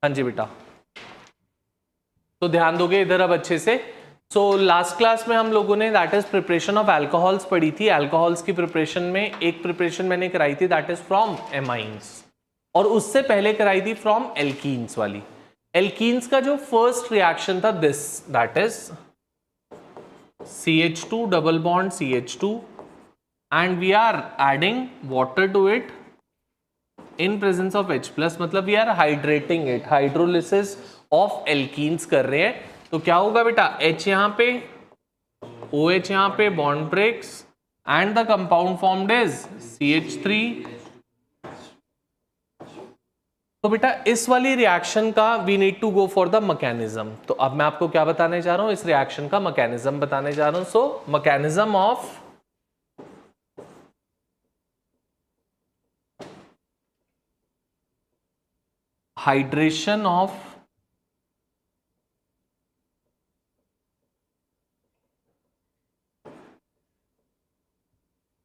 हाँ जी बेटा, तो ध्यान दोगे इधर अब अच्छे से। सो लास्ट क्लास में हम लोगों ने that is preparation of alcohols पढ़ी थी। अल्कोहल्स की प्रिपरेशन में एक प्रिपरेशन मैंने कराई थी दैट इज फ्रॉम एमाइंस, और उससे पहले कराई थी फ्रॉम एल्कीन्स वाली। एल्कीन्स का जो फर्स्ट रिएक्शन था this that is CH2 double bond CH2 and we are adding water to it in presence of H plus, मतलब we are hydrating it, hydrolysis of alkenes कर रहे हैं। तो क्या होगा बेटा, H यहाँ पे, OH यहाँ पे, bond breaks and the compound formed is CH3। तो बेटा इस वाली रिएक्शन का we need to go for the mechanism. तो अब मैं आपको क्या बताने जा रहा हूं, इस रिएक्शन का मैकेनिज्म बताने जा रहा हूं। So mechanism of hydration of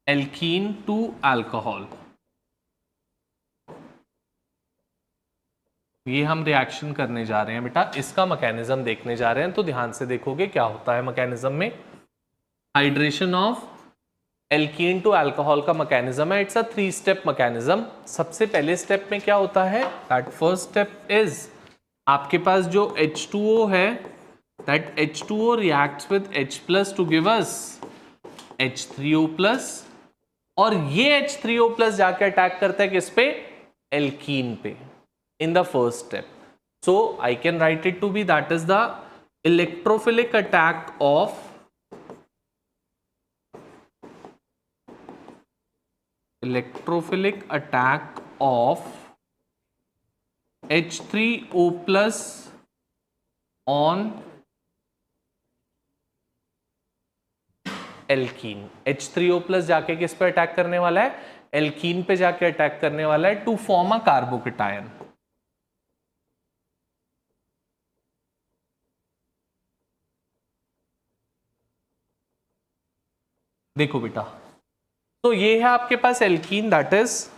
alkene to alcohol, ये हम रिएक्शन करने जा रहे हैं बेटा, इसका मैकेनिज्म देखने जा रहे हैं। तो ध्यान से देखोगे क्या होता है मैकेनिज्म में। Hydration of alkene to alcohol का मैकेनिज्म है, इट्स अ 3 स्टेप मैकेनिज्म। सबसे पहले स्टेप में क्या होता है, दैट फर्स्ट स्टेप इज आपके पास जो H2O है, that H2O reacts with H plus two give us H3O plus, और ये H3O प्लस जाके अटैक करता है किस पे, एल्कीन पे, in the first step. So I can write it to be that is the electrophilic attack of H3O plus on alkene. H3O plus जाके किस पे अटैक करने वाला है, एल्कीन पे जाके अटैक करने वाला है टू फॉर्म अ कार्बोकेटायन। देखो बेटा, तो ये है आपके पास alkene that is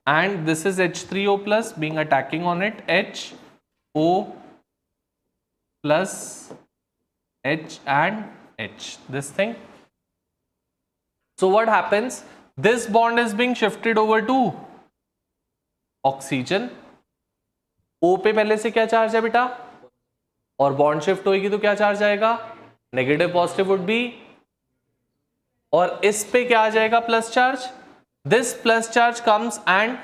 and this is H3O plus being attacking on it, HO plus H and H, this thing. So what happens, this bond is being shifted over to oxygen. O पे पहले से क्या charge है बेटा, और bond shift होगी तो क्या चार्ज आएगा, नेगेटिव पॉजिटिव वुड बी, और इस पे क्या आ जाएगा, plus charge. This plus charge comes and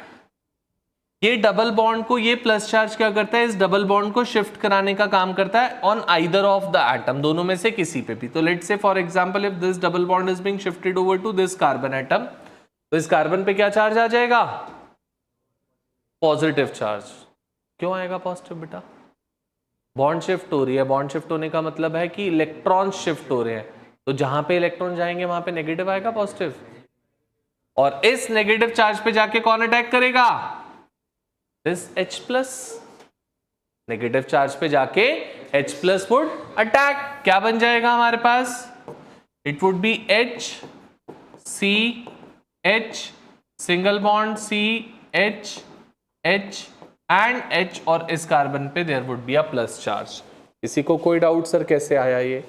ये डबल बॉन्ड को, ये प्लस चार्ज क्या करता है, इस डबल बॉन्ड को शिफ्ट कराने का काम करता है on either of the atom, दोनों में से किसी पे भी। तो let's say for example if this double bond is being shifted over to this carbon atom, तो इस कार्बन पे क्या चार्ज आ जाएगा, पॉजिटिव चार्ज। क्यों आएगा पॉजिटिव बेटा, बॉन्ड शिफ्ट हो रही है। बॉन्ड शिफ्ट होने का मतलब है कि इलेक्ट्रॉन शिफ्ट हो रहे हैं, तो जहां पे इलेक्ट्रॉन जाएंगे वहां पे नेगेटिव आएगा, पॉजिटिव। और इस नेगेटिव चार्ज पे जाके कौन अटैक करेगा, this H plus. Negative charge पे जाके H प्लस वुड अटैक, क्या बन जाएगा हमारे पास, it would be H C H single bond C H H and H, और इस कार्बन पे there would be a plus charge. किसी को कोई डाउट सर कैसे आया ये,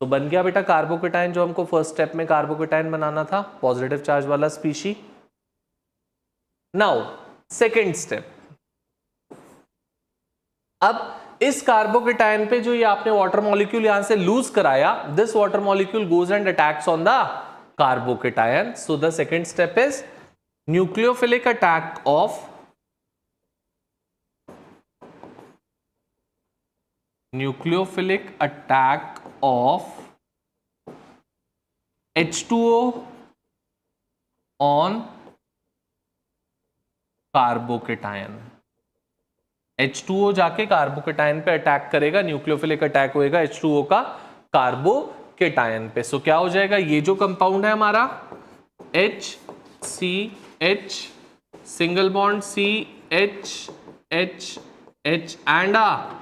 तो बन गया बेटा कार्बोकेटाइन, जो हमको फर्स्ट स्टेप में कार्बोकेटाइन बनाना था, पॉजिटिव चार्ज वाला स्पीशी। नाउ सेकेंड स्टेप, अब इस कार्बोकेटाइन पे जो ये आपने वाटर मॉलिक्यूल यहां से लूज कराया, this water molecule goes and attacks on the carbocation. So the second step is nucleophilic attack of H2O on carbocation. H2O जाके कार्बोकेटायन पे अटैक करेगा, न्यूक्लियोफिलिक अटैक होएगा H2O का कार्बोकेटायन पे। सो क्या हो जाएगा, ये जो कंपाउंड है हमारा HCH single bond CH H H and a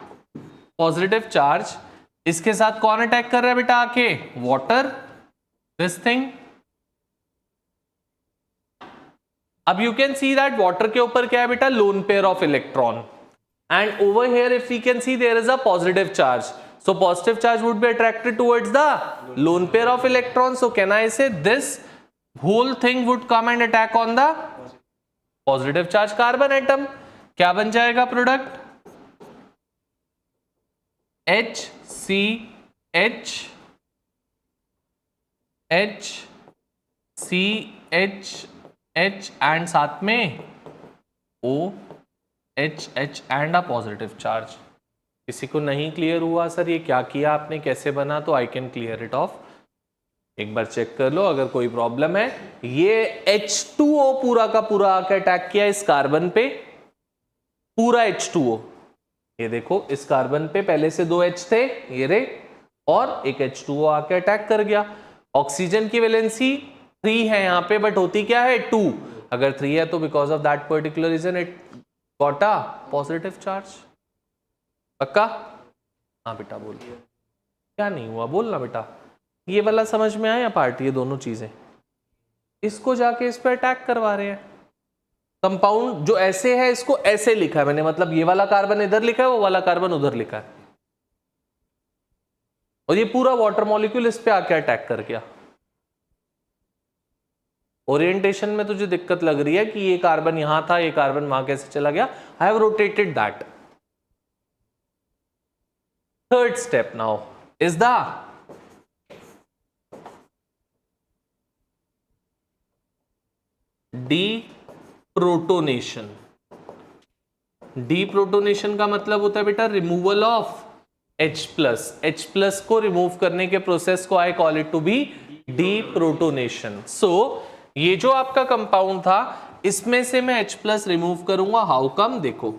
positive charge, इसके साथ कौन अटैक कर रहा है बेटा आके? Water, this thing. अब you can see that water के ऊपर क्या है बेटा? Lone pair of electron, and over here if we can see there is a positive charge, so positive charge would be attracted towards the lone pair of electron. So can I say this whole thing would come and attack on the positive charge carbon atom. क्या बन जाएगा product? HCH and साथ में OHH and a positive charge. किसी को नहीं clear हुआ sir ये क्या किया आपने, कैसे बना? तो I can clear it of. एक बार चेक कर लो अगर कोई प्रॉब्लम है. ये H2O पूरा का पूरा आके अटैक किया इस कार्बन पे, पूरा H2O. ये देखो इस कार्बन पे पहले से 2 H थे ये रे, और एक H2O आके अटैक कर गया. ऑक्सीजन की वैलेंसी 3 है यहाँ पे, बट होती क्या है 2. अगर 3 है तो because of that particular reason it got a positive charge. पक्का? हाँ बेटा बोल. क्या नहीं हुआ बोलना बेटा. ये वाला समझ में आया पार्ट? ये दोनों चीजें इसको जाके इस पे अटैक करवा रहे हैं. कंपाउंड जो ऐसे है इसको ऐसे लिखा है मैंने, मतलब ये वाला कार्बन इधर लिखा है, वो वाला कार्बन उधर लिखा है, और ये पूरा वाटर मॉलिक्यूल इस पे आके अटैक कर गया. ओरिएंटेशन में तुझे दिक्कत लग रही है कि ये कार्बन यहां था, ये कार्बन वहां कैसे चला गया? I have rotated that. Third step now is the deprotonation. Deprotonation का मतलब होता है बेटा रिमूवल ऑफ H+. H+ को रिमूव करने के प्रोसेस को I call it to be deprotonation. So ये जो आपका कंपाउंड था इसमें से मैं H+ रिमूव करूंगा. How come? देखो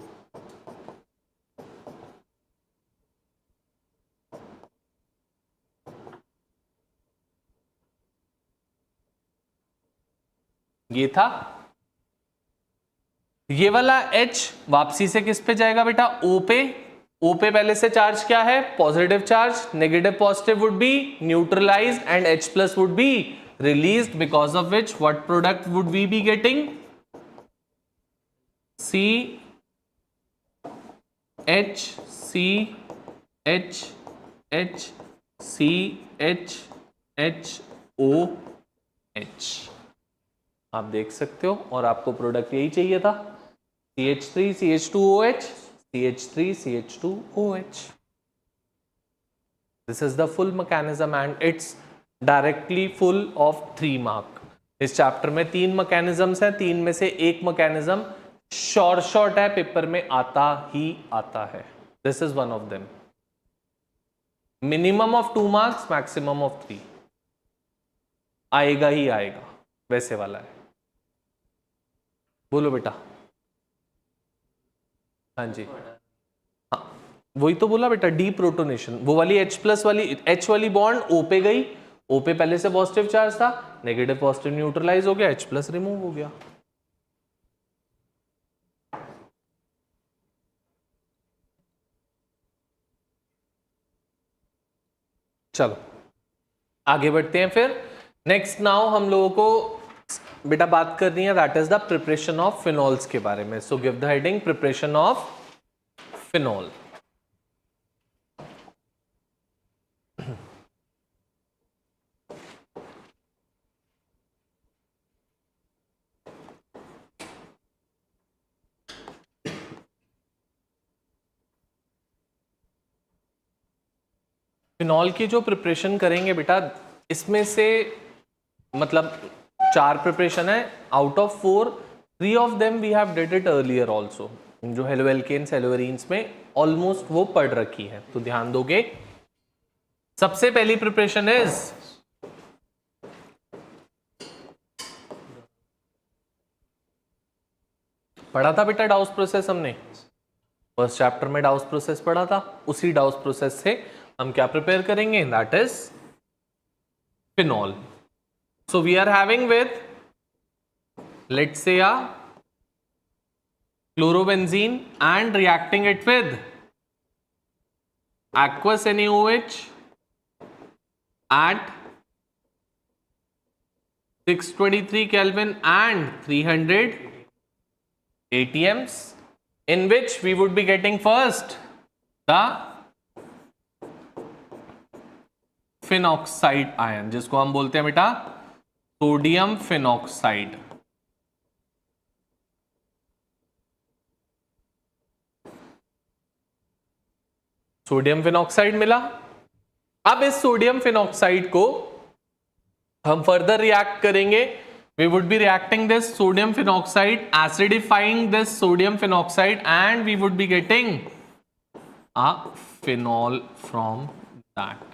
ये था, ये वाला H वापसी से किस पे जाएगा बेटा? O पे. O पे पहले से चार्ज क्या है? Positive charge. Negative positive would be neutralized and H+ would be released, because of which what product would we be getting? CH3CHHCHOH. आप देख सकते हो, और आपको प्रोडक्ट यही चाहिए था, CH3CH2OH, CH3CH2OH. This is the full mechanism and it's directly full of 3 mark. इस चैप्टर में 3 मैकेनिज्म्स हैं, 3 में से एक मैकेनिज्म शॉर्ट है, पेपर में आता ही आता है. This is one of them. Minimum of 2 marks, maximum of 3. आएगा ही आएगा, वैसे वाला है. बोलो बेटा. हाँ जी, हाँ वही तो बोला बेटा, डीप्रोटोनेशन. वो वाली H+ वाली H वाली बॉन्ड O पे गई, O पे पहले से पॉजिटिव चार्ज था, नेगेटिव पॉजिटिव न्यूट्रलाइज हो गया, H+ रिमूव हो गया. चलो आगे बढ़ते हैं. फिर नेक्स्ट नाउ हम लोगों को बेटा बात करनी है, that is the preparation of phenols के बारे में. So give the heading preparation of phenol. Phenol की जो प्रिपरेशन करेंगे बेटा, इसमें से मतलब 4 प्रिपरेशन है. Out of 4, 3 of them we have did it earlier also. जो हेलोएल्केन्स हेलोएरीन्स में ऑलमोस्ट वो पढ़ रखी है, तो ध्यान दोगे. सबसे पहली प्रिपरेशन इज पढ़ा था बेटा डाउस प्रोसेस. हमने फर्स्ट चैप्टर में डाउस प्रोसेस पढ़ा था. उसी डाउस प्रोसेस से हम क्या प्रिपेयर करेंगे? That is phenol. So we are having with, let's say, a chlorobenzene and reacting it with aqueous NaOH at 623 Kelvin and 300 atms, in which we would be getting first the phenoxide ion, जिसको हम बोलते हैं बेटा sodium phenoxide. Sodium phenoxide मिला। अब इस sodium phenoxide को हम फर्दर रिएक्ट करेंगे। We would be reacting this sodium phenoxide, acidifying this sodium phenoxide, and we would be getting a phenol from that.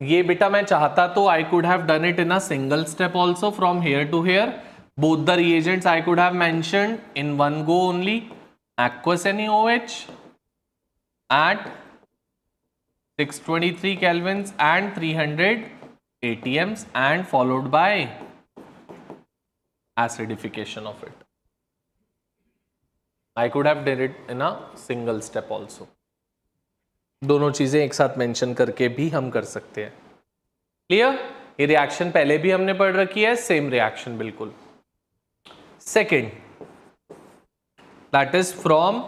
ये बेटा मैं चाहता तो I could have done it in a single step also from here to here. Both the reagents I could have mentioned in one go only. Aqueous NaOH at 623 kelvins and 300 atms and followed by acidification of it. I could have did it in a single step also. दोनों चीजें एक साथ mention करके भी हम कर सकते हैं। क्लियर? ये रिएक्शन पहले भी हमने पढ़ रखी है, सेम रिएक्शन बिल्कुल। Second, that is from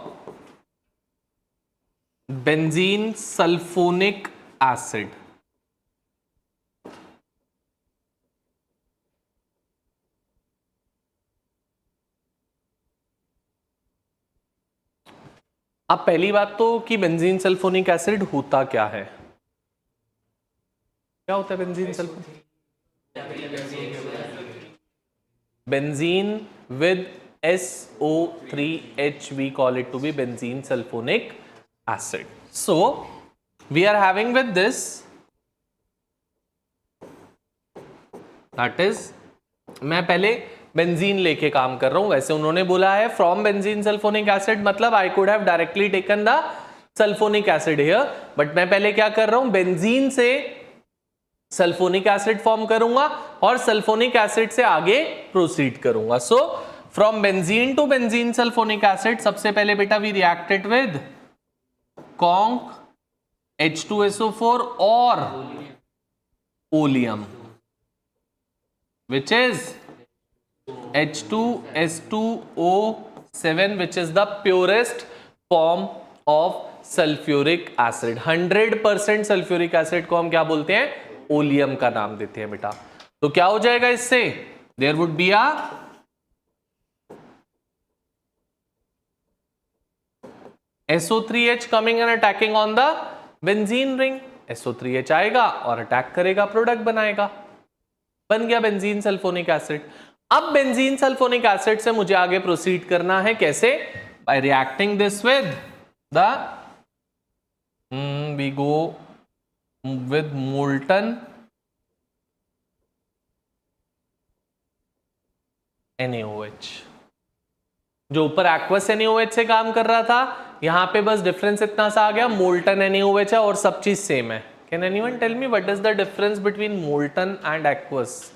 benzene sulphonic acid. अब पहली बात तो कि बेंजीन सल्फोनिक एसिड होता क्या है? क्या होता है benzene sulphonic? Benzene with SO3H, we call it to be benzene sulfonic acid. So we are having with this, that is, मैं पहले बेंजीन लेके काम कर रहा हूं। वैसे उन्होंने बोला है फ्रॉम बेंजीन सल्फोनिक एसिड, मतलब आई could have directly taken the sulphonic acid here, but मैं पहले क्या कर रहा हूं, बेंजीन से सल्फोनिक एसिड फॉर्म करूंगा और सल्फोनिक एसिड से आगे प्रोसीड करूंगा। So from benzene to benzene sulphonic acid, सबसे पहले बेटा we reacted with conc H2SO4 और oleum which is H2S2O7, which is the purest form of sulphuric acid. 100% sulphuric acid को हम क्या बोलते हैं? ओलियम का नाम देते हैं बेटा। तो क्या हो जाएगा इससे? There would be a SO3H coming and attacking on the benzene ring. SO3H आएगा और अटैक करेगा, प्रोडक्ट बनाएगा, बन गया बेंजीन सल्फोनिक एसिड। अब बेंजीन सल्फोनिक एसिड से मुझे आगे प्रोसीड करना है, कैसे? By reacting this with the we go with molten NaOH। जो ऊपर एक्वस NaOH से काम कर रहा था, यहां पे बस डिफरेंस इतना सा आ गया, मोल्टन NaOH है और सब चीज सेम है। Can anyone tell me what is the difference between molten and aqueous?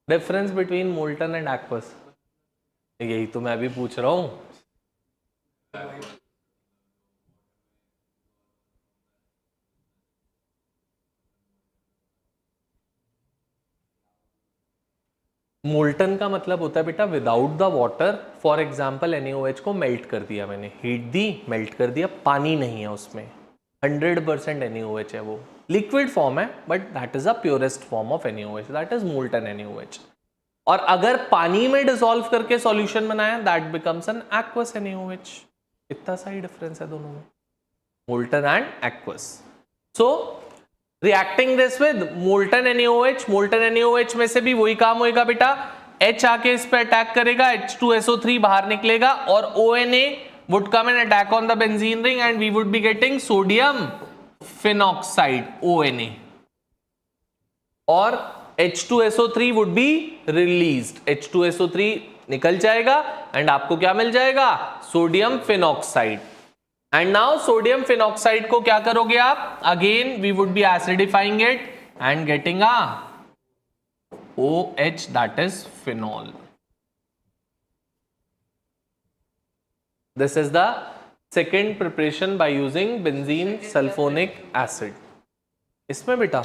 Difference between molten and aqueous, यही तो मैं भी पूछ रहा हूं। मोल्टन का मतलब होता है बेटा without the water. For example NaOH को मेल्ट कर दिया मैंने, हीट दी, मेल्ट कर दिया, पानी नहीं है उसमें, 100% NaOH है, वो लिक्विड फॉर्म है, but that is a purest form of NaOH, that is molten NaOH। और अगर पानी में डिसॉल्व करके सॉल्यूशन बनाया, that becomes an aqueous NaOH। इतना सा ही डिफरेंस है दोनों में, molten and aqueous. So reacting this with molten NaOH, molten NaOH में से भी वही काम होएगा बेटा, H आके इस पे अटैक करेगा, H2SO3 बाहर निकलेगा और ONA would come and attack on the benzene ring and we would be getting sodium phenoxide ONA, और H2SO3 would be released, H2SO3 निकल जाएगा एंड आपको क्या मिल जाएगा? Sodium phenoxide. And now sodium phenoxide को क्या करोगे आप? Again we would be acidifying it and getting a OH, that is phenol. This is the second preparation by using benzene sulfonic acid. इसमें बेटा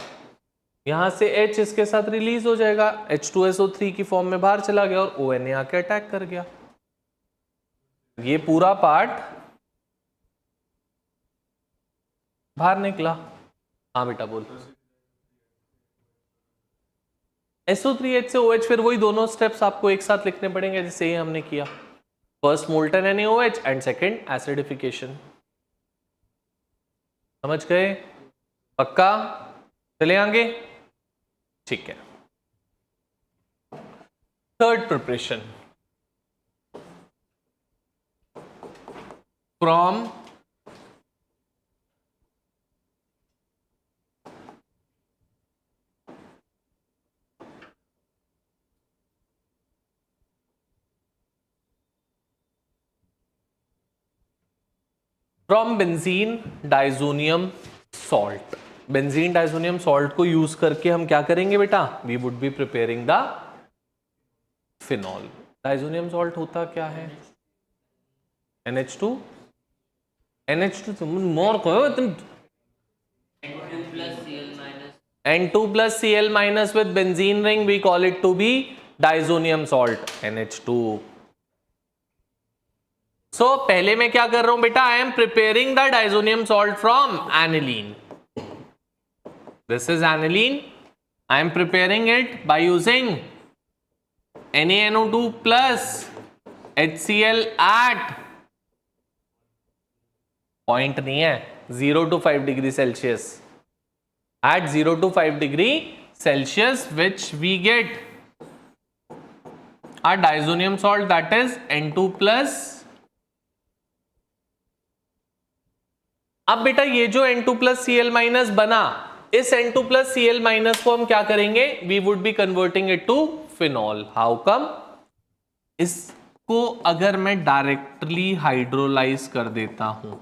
यहां से H इसके साथ रिलीज हो जाएगा, H2SO3 की फॉर्म में बाहर चला गया और ONA आके अटैक कर गया। ये पूरा पार्ट बाहर निकला। हाँ बेटा बोल। SO3H से OH, फिर वही दोनों स्टेप्स आपको एक साथ लिखने पड़ेंगे जैसे ये हमने किया, first molten NaOH and second acidification. समझ गए? पक्का? चले आगे। ठीक है, third preparation from benzene diazonium salt. Benzene diazonium salt को यूज करके हम क्या करेंगे बेटा? We would be preparing the phenol. Diazonium salt होता क्या है? NH2 तुम मोर कहो तुम N2 plus Cl minus with benzene ring, we call it to be diazonium salt NH2। सो पहले मैं क्या कर रहा हूं बेटा? I am preparing the diazonium salt from aniline. This is aniline. I am preparing it by using NaNO2 plus HCl at point नहीं है, 0 to 5 degree Celsius. At 0 to 5 degree Celsius, which we get a diazonium salt, that is N2 plus। अब बेटा ये जो N2 plus Cl minus बना, इस N2 plus Cl minus को हम क्या करेंगे? We would be converting it to phenol. How come? इसको अगर मैं डायरेक्टली हाइड्रोलाइज कर देता हूं,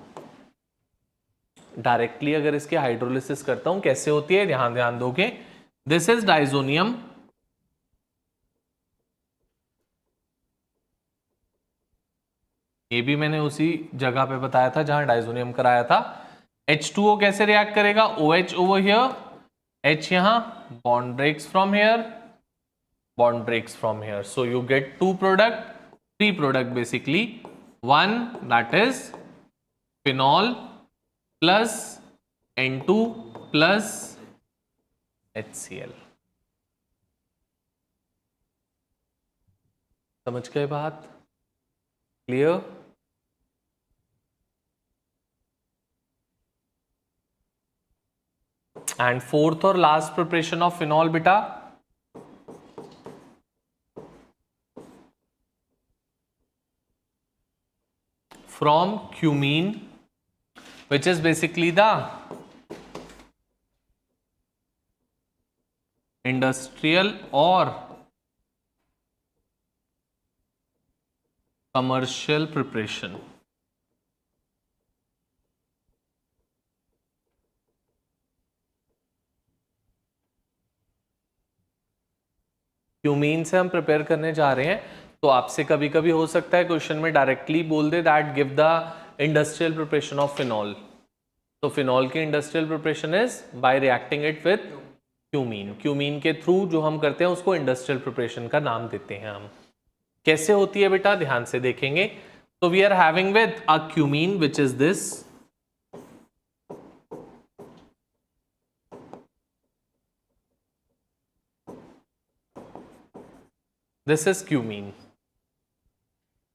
डायरेक्टली अगर इसके हाइड्रोलिसिस करता हूं, कैसे होती है ध्यान दोगे। दिस इज डाइजोनियम, ये भी मैंने उसी जगह पे बताया था जहां डाइजोनियम कराया था। H2O कैसे रिएक्ट करेगा? OH ओवर हियर, H यहां, bond breaks from here, bond breaks from here, so you get two product, three product basically. One that is phenol plus N2 plus HCl। समझ गए बात? Clear? And fourth और last preparation of phenol बेटा, from cumene, which is basically the industrial or commercial preparation। Cumene से हम prepare करने जा रहे हैं, तो आपसे कभी कभी हो सकता है क्वेश्चन में डायरेक्टली बोल दे that give the industrial preparation of phenol. तो फिनॉल की industrial preparation is by reacting it with cumene. Cumene के थ्रू जो हम करते हैं उसको इंडस्ट्रियल प्रिपरेशन का नाम देते हैं हम। कैसे होती है बेटा? ध्यान से देखेंगे। तो we are having with a cumene which is this, this is cumene.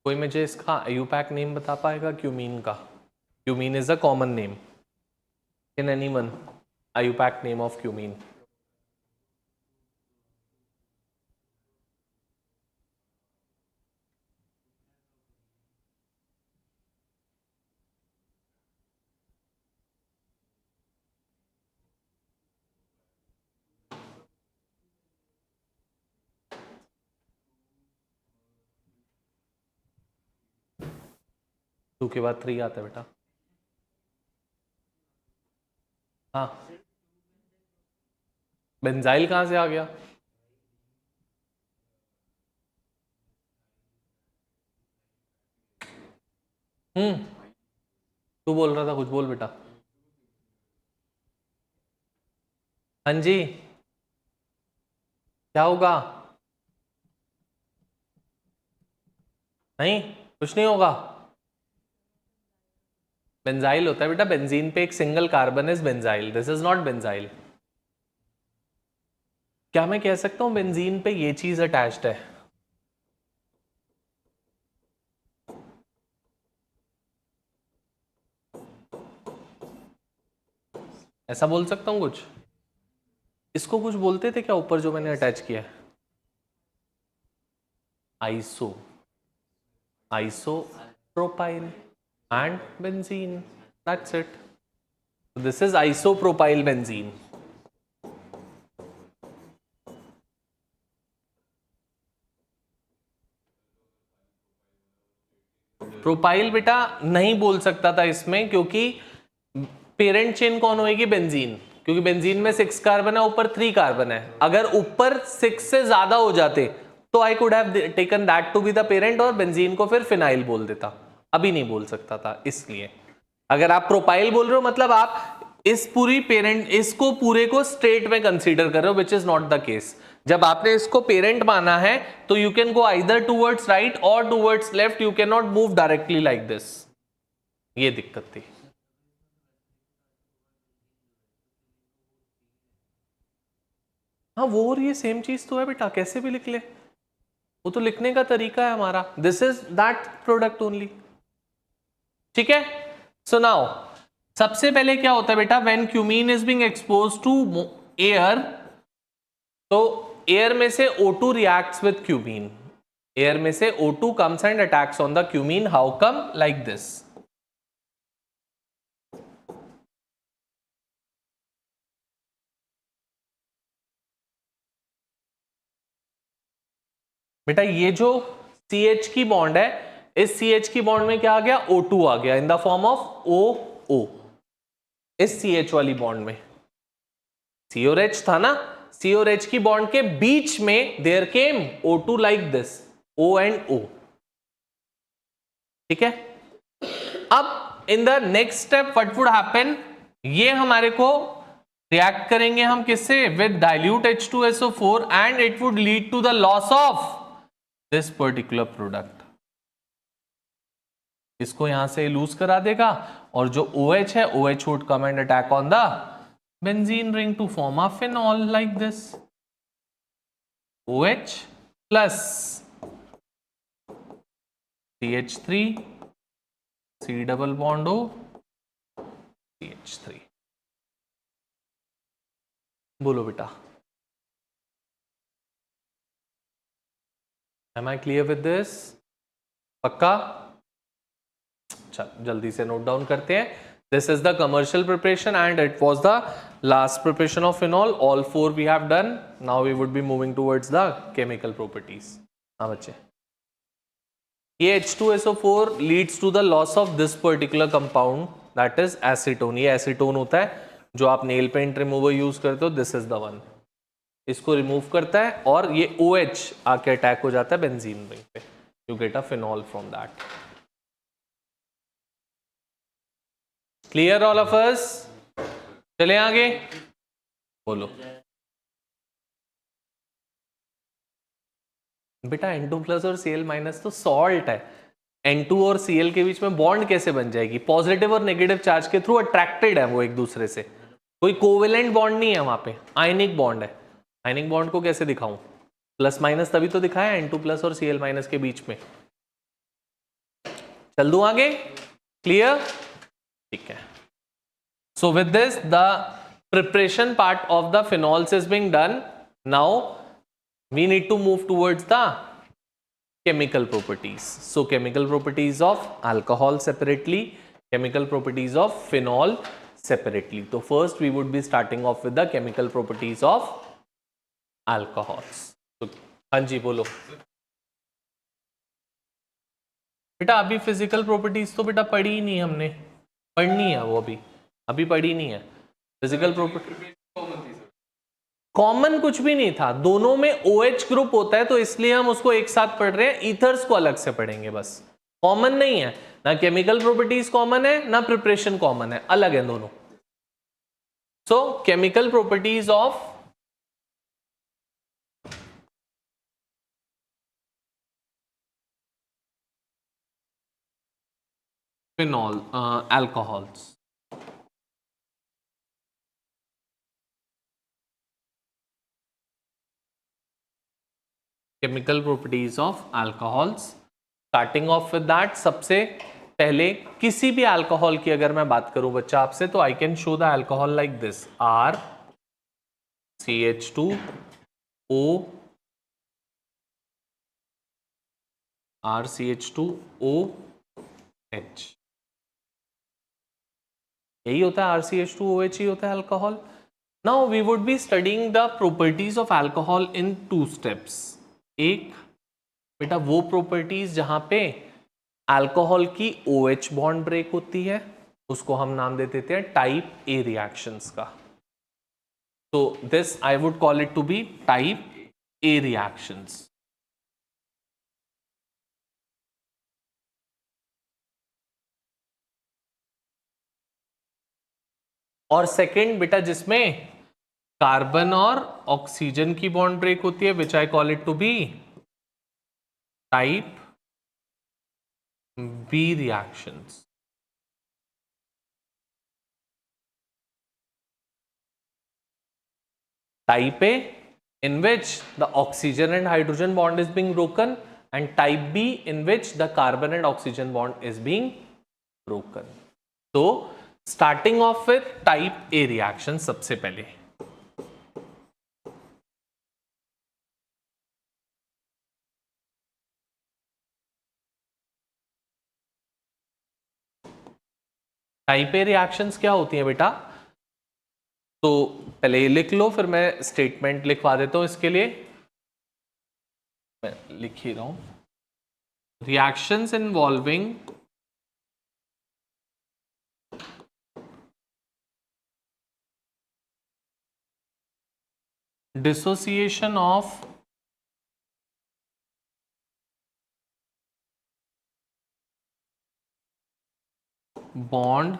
कोई मुझे इसका आईयूपैक नेम बता पाएगा क्यूमीन का? Cumene is a common name. Can anyone IUPAC name of cumene? Two के बाद थ्री आता है बेटा। हाँ, बेंजाइल कहां से आ गया? तू बोल रहा था कुछ, बोल बेटा। हाँ जी, क्या होगा? नहीं, कुछ नहीं होगा। बेंजाइल होता है बेटा, बेंजीन पे एक single carbon is benzyl, this is not benzyl. क्या मैं कह सकता हूं बेंजीन पे ये चीज अटैच्ड है? ऐसा बोल सकता हूं कुछ? इसको कुछ बोलते थे क्या ऊपर जो मैंने अटैच किया है? Iso, isopropyl and benzene, that's it. This is isopropyl benzene. Propyl बेटा नहीं बोल सकता था इसमें, क्योंकि पेरेंट चेन कौन होगी? बेंजीन, क्योंकि बेंजीन में 6 कार्बन है, ऊपर 3 कार्बन है। अगर ऊपर 6 से ज्यादा हो जाते तो I could have taken that to be the parent और बेंजीन को फिर फिनाइल बोल देता। अभी नहीं बोल सकता था, इसलिए अगर आप प्रोपाइल बोल रहे हो मतलब आप इस पूरी पेरेंट, इसको पूरे को स्ट्रेट में कंसीडर कर रहे हो, which is not the case. जब आपने इसको पेरेंट माना है तो you can go either towards right और towards left, you can not move directly like this. ये दिक्कत थी। हाँ, वो और ये सेम चीज तो है बेटा, कैसे भी लिख ले, वो तो लिखने का तरीका है हमारा। This is that product only. ठीक है, सो नाउ सबसे पहले क्या होता है बेटा, when cumene is being expose to air, तो एयर में से O2 reacts with cumene, air में से O2 comes and attacks on the cumene. How come? Like this. बेटा ये जो CH की बॉन्ड है, इस CH की बॉन्ड में क्या आ गया? O2 आ गया इन द फॉर्म ऑफ OO। इस CH वाली बॉन्ड में C और H था ना, C और H की बॉन्ड के बीच में there came O2 like this, O and O। ठीक है, अब in the next step what would happen, ये हमारे को रिएक्ट करेंगे हम किससे? With dilute H2SO4 and it would lead to the loss of this particular product. इसको यहां से लूज करा देगा और जो OH है, OH would come and attack on the benzene ring to form a phenol like this, OH plus CH3 C double bond O CH3। बोलो बेटा, am I clear with this? पक्का? चल जल्दी से नोट डाउन करते हैं। This is the commercial preparation and it was the last preparation of phenol. All 4 we have done. Now we would be moving towards the chemical properties. हाँ बच्चे, ये H2SO4 leads to the loss of this particular compound, that is acetone। ये acetone होता है जो आप nail paint remover use करते हो, दिस इज द वन। इसको रिमूव करता है और ये OH आके अटैक हो जाता है बेंजीन रिंग पे, you get a phenol from that. Clear all of us? चले आगे, बोलो बेटा। N2 प्लस और Cl माइनस तो सॉल्ट है, N2 और Cl के बीच में बॉन्ड कैसे बन जाएगी? पॉजिटिव और नेगेटिव चार्ज के थ्रू अट्रैक्टेड है वो एक दूसरे से, कोई कोवेलेंट बॉन्ड नहीं है वहां पे, आयनिक बॉन्ड है। आयनिक बॉन्ड को कैसे दिखाऊं? प्लस माइनस तभी तो दिखाया N2 प्लस और Cl माइनस के बीच में। चल दूं आगे? क्लियर? ठीक है, so with this the preparation part of the phenols is being done. Now we need to move towards the chemical properties. So chemical properties of alcohol separately, chemical properties of phenol separately. So first we would be starting off with the chemical properties of alcohols. So हाँ जी बोलो बेटा। अभी physical properties तो बेटा पढ़ी ही नहीं हमने, पढ़नी है वो, अभी पढ़ी नहीं है फिजिकल प्रॉपर्टी। कॉमन कुछ भी नहीं था, दोनों में OH ग्रुप होता है तो इसलिए हम उसको एक साथ पढ़ रहे हैं, ईथर्स को अलग से पढ़ेंगे बस। कॉमन नहीं है, ना केमिकल प्रॉपर्टीज कॉमन है ना प्रिपरेशन कॉमन है, अलग है दोनों। सो chemical properties of phenol alcohols. Chemical properties of alcohols, starting off with that, सबसे पहले किसी भी अल्कोहल की अगर मैं बात करूं बच्चा आपसे, तो I can show the alcohol like this, R CH2O, RCH2OH, यही होता है, RCH2OH ही होता है alcohol. Now we would be studying the properties of alcohol in 2 steps. एक बेटा वो प्रॉपर्टीज जहां पे अल्कोहल की OH बॉन्ड ब्रेक होती है, उसको हम नाम दे देते हैं टाइप A रिएक्शंस का। तो this I would call it to be type A reactions. और सेकेंड बेटा जिसमें कार्बन और ऑक्सीजन की बॉन्ड ब्रेक होती है, which I call it to be type B reactions. Type A, in which the oxygen and hydrogen bond is being broken, and type B, in which the carbon and oxygen bond is being broken. So starting off with type A reaction सबसे पहले, type A reactions क्या होती हैं बेटा? तो पहले ये लिख लो, फिर मैं स्टेटमेंट लिखवा देता हूं इसके लिए, मैं लिख ही रहा हूं। Reactions involving dissociation of bond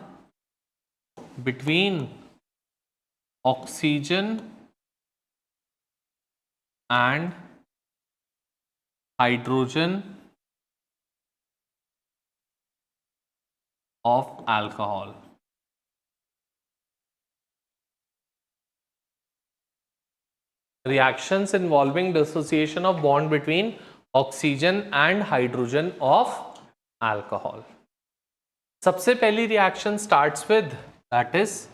between oxygen and hydrogen of alcohol. Reactions involving dissociation of bond between oxygen and hydrogen of alcohol. सबसे पहली reaction starts with, that is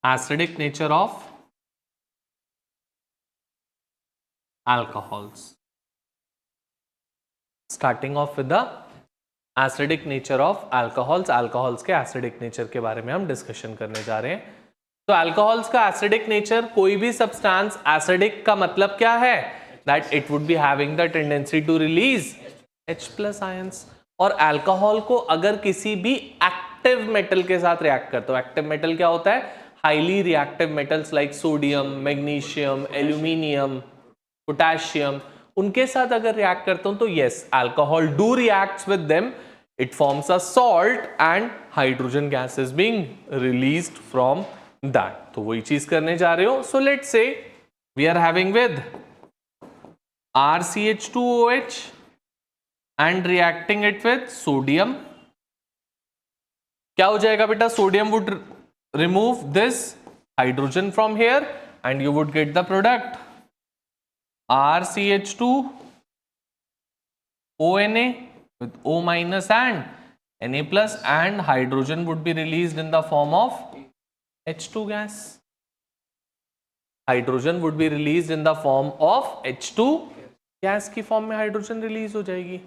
acidic nature of alcohols. Starting off with the acidic nature of alcohols. Alcohols के acidic nature के बारे में हम discussion करने जा रहे हैं। तो alcohols का acidic nature, कोई भी substance acidic का मतलब क्या है? That it would be having the tendency to release H plus ions. और alcohol को अगर किसी भी active metal के साथ react करते हो, active metal क्या होता है? Highly reactive metals like sodium, magnesium, aluminium, potassium, उनके साथ अगर रिएक्ट करता हूं तो yes, alcohol do reacts with them, it forms a salt and hydrogen gas is being released from that. तो वही चीज करने जा रहे हो. So let's say we are having with RCH2OH and reacting it with sodium. क्या हो जाएगा बेटा? Sodium would remove this hydrogen from here and you would get the product RCH2 ONA with O minus and Na plus, and hydrogen would be released in the form of H2 gas. Hydrogen would be released in the form of H2 gas की form में hydrogen release हो जाएगी.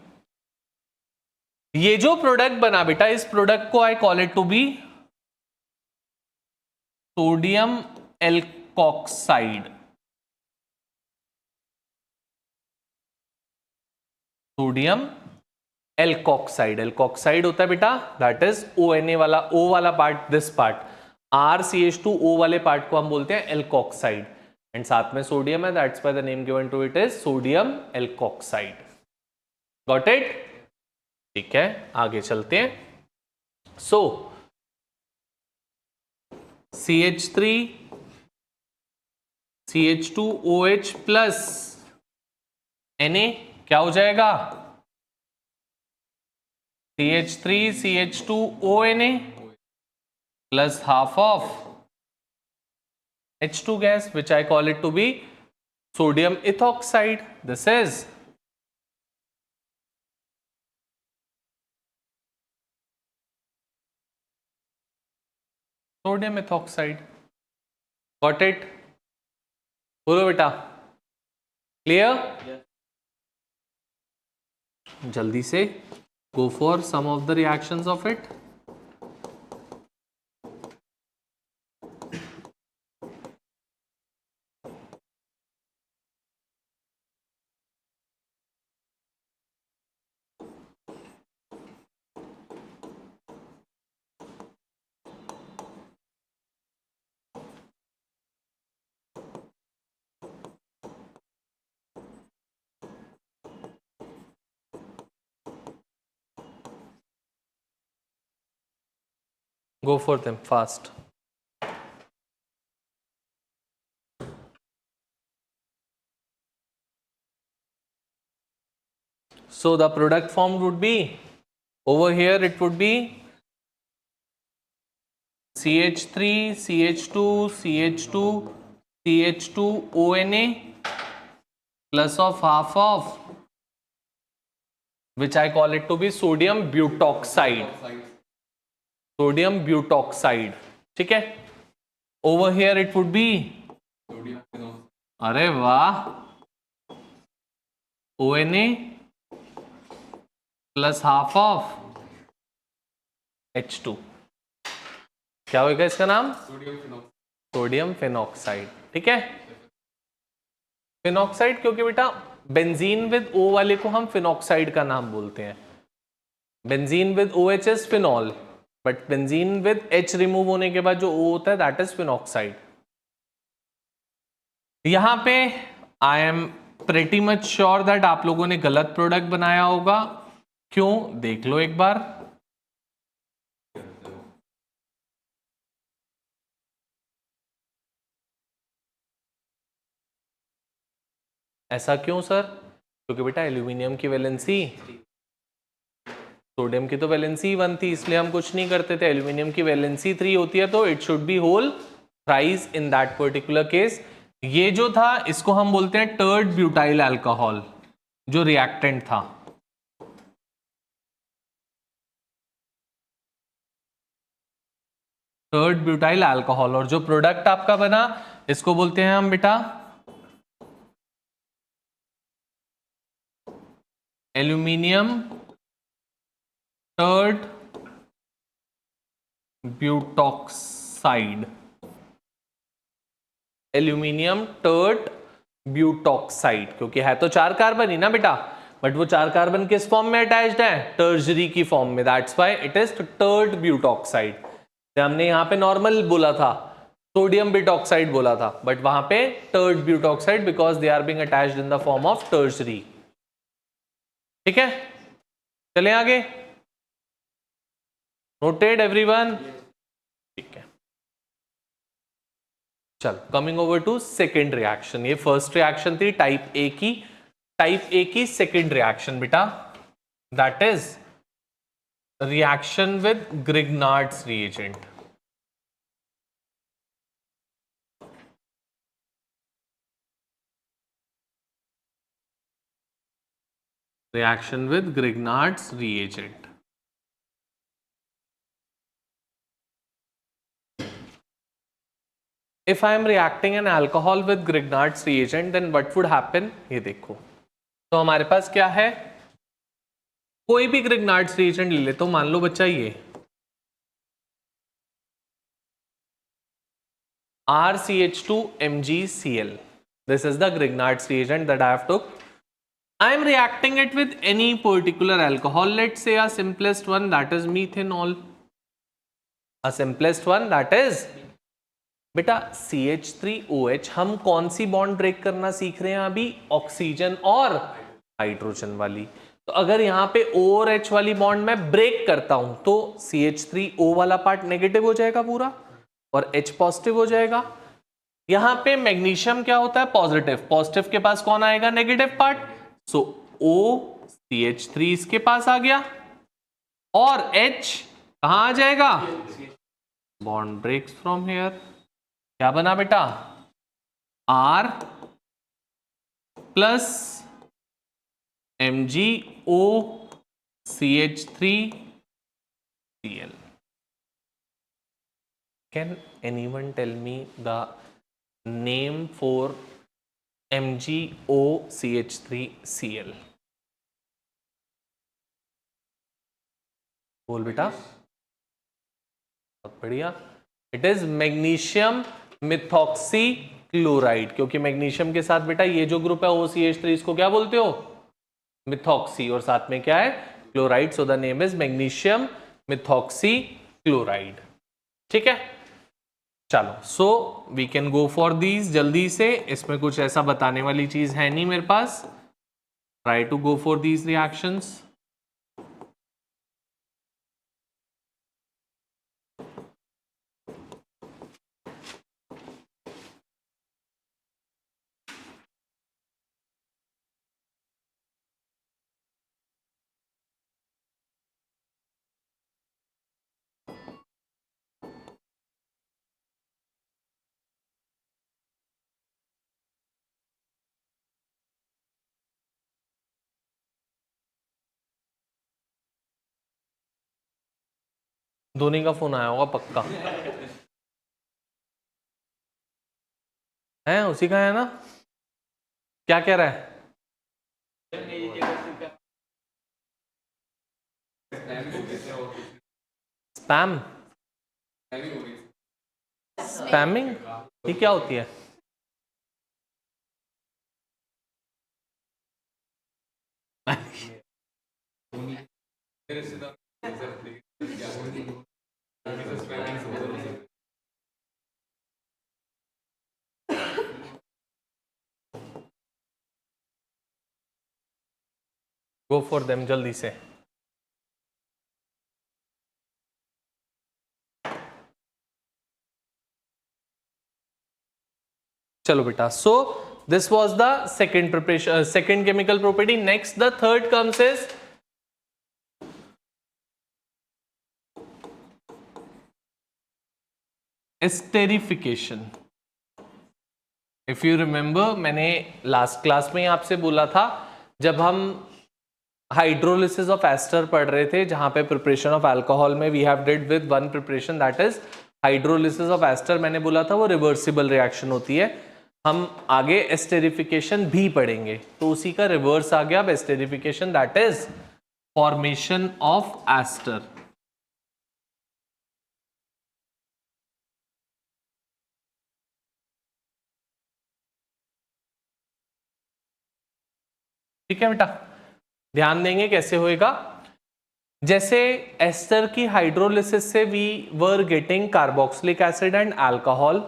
ये जो product बना बेटा, इस product को I call it to be sodium alkoxide. Sodium alkoxide. Alkoxide होता है बेटा दैट इज ONA वाला, O वाला पार्ट, दिस पार्ट RCH2O वाले पार्ट को हम बोलते हैं एल्कोक्साइड, एंड साथ में सोडियम है, that's why the name given to it is sodium alkoxide. Got it? ठीक है, आगे चलते हैं। सो CH3 CH2OH प्लस Na क्या हो जाएगा? CH3 CH2ONA plus half of H2 gas, which I call it to be sodium ethoxide. This is sodium ethoxide. Got it? बोलो बेटा, क्लियर? जल्दी से go for some of the reactions of it. Go for them fast. So the product formed would be, over here it would be CH3 CH2 CH2 CH2ONA plus of half of, which I call it to be sodium butoxide. Sodium butoxide. ठीक है? Over here it would be, अरे वाह, ONA plus half of H2. क्या होगा इसका नाम? Sodium phenoxide. ठीक है, फिनॉक्साइड क्योंकि बेटा बेंजीन विद O वाले को हम फिनॉक्साइड का नाम बोलते हैं। Benzene with OH is phenol, but benzene with H remove होने के बाद जो O होता है दैट इज फिनॉक्साइड। यहां पे I am pretty much sure that आप लोगों ने गलत प्रोडक्ट बनाया होगा। क्यों? देख लो एक बार। ऐसा क्यों सर? क्योंकि बेटा एल्यूमिनियम की वैलेंसी, सोडियम की तो वैलेंसी 1 थी, इसलिए हम कुछ नहीं करते थे। एल्यूमिनियम की वैलेंसी 3 होती है तो it should be whole thrice in that particular case. ये जो था इसको हम बोलते हैं टर्ड ब्यूटाइल अल्कोहल, जो रिएक्टेंट था। टर्ड ब्यूटाइल अल्कोहल, और जो प्रोडक्ट आपका बना इसको बोलते हैं हम बेटा एल्यूमिनियम टर्ड ब्यूटॉक्साइड। एल्यूमिनियम टर्ड ब्यूटॉक्साइड, क्योंकि है तो 4 कार्बन ही ना बेटा, बट वो 4 कार्बन किस फॉर्म में अटैच्ड है? टर्जरी की फॉर्म में, that's why it is tert butoxide. हमने यहाँ पे नॉर्मल बोला था, सोडियम ब्यूटॉक्साइड बोला था, बट वहां पे tert butoxide because they are being attached in the form of tertiary. ठीक है, चले आगे। Noted everyone? ठीक है, चल coming over to second reaction. ये फर्स्ट रिएक्शन थी टाइप ए की। टाइप ए की सेकेंड रिएक्शन बेटा that is reaction with Grignard's reagent. Reaction with Grignard's reagent. If I am reacting an alcohol with Grignard's reagent, then what would happen? ये देखो, तो हमारे पास क्या है? कोई भी Grignard's reagent ले ले, तो मान लो बच्चा ये RCH2MgCl. This is the Grignard's reagent that I have took. I am reacting it with any particular alcohol. Let's say a simplest one, that is methanol. A simplest one, that is बेटा CH3OH. हम कौन सी bond break करना सीख रहे हैं अभी? Oxygen और hydrogen वाली. तो अगर यहाँ पे O और H वाली बॉन्ड मैं ब्रेक करता हूं तो CH3O वाला पार्ट नेगेटिव हो जाएगा पूरा और H पॉजिटिव हो जाएगा. यहां पे मैग्नीशियम क्या होता है? पॉजिटिव. पॉजिटिव के पास कौन आएगा? Negative part. सो OCH3 इसके पास आ गया और H कहां आ जाएगा? Bond breaks from here. क्या बना बेटा? R plus MgOCH3Cl. Can anyone tell me the name for MgOCH3Cl? बोल बेटा. बहुत बढ़िया. It is magnesium methoxy chloride. क्योंकि मैग्नीशियम के साथ बेटा ये जो ग्रुप है OCH3, इसको क्या बोलते हो? मिथॉक्सी. और साथ में क्या है? Chloride. So the name is magnesium methoxy chloride. ठीक है, चलो. So we can go for these जल्दी से. इसमें कुछ ऐसा बताने वाली चीज है नहीं मेरे पास. Try to go for these reactions. Dhoni का फोन आया होगा पक्का. है उसी का है ना? क्या कह रहा है? स्पैम. स्पैमिंग ये क्या होती है? गो फॉर देम जल्दी से. चलो बेटा. So this was the second preparation, second chemical property. Next the third comes is esterification. If you remember, मैंने लास्ट क्लास में आपसे बोला था जब हम हाइड्रोलिसिस ऑफ एस्टर पढ़ रहे थे, जहां पे प्रिपरेशन ऑफ अल्कोहल में we have did with one preparation, that is hydrolysis of ester. मैंने बोला था वो रिवर्सिबल रिएक्शन होती है. हम आगे एस्टेरिफिकेशन भी पढ़ेंगे, तो उसी का रिवर्स आ गया अब esterification, that is formation of ester. ठीक है बेटा, ध्यान देंगे कैसे होएगा. जैसे एस्टर की हाइड्रोलिसिस से we were getting carboxylic acid and alcohol.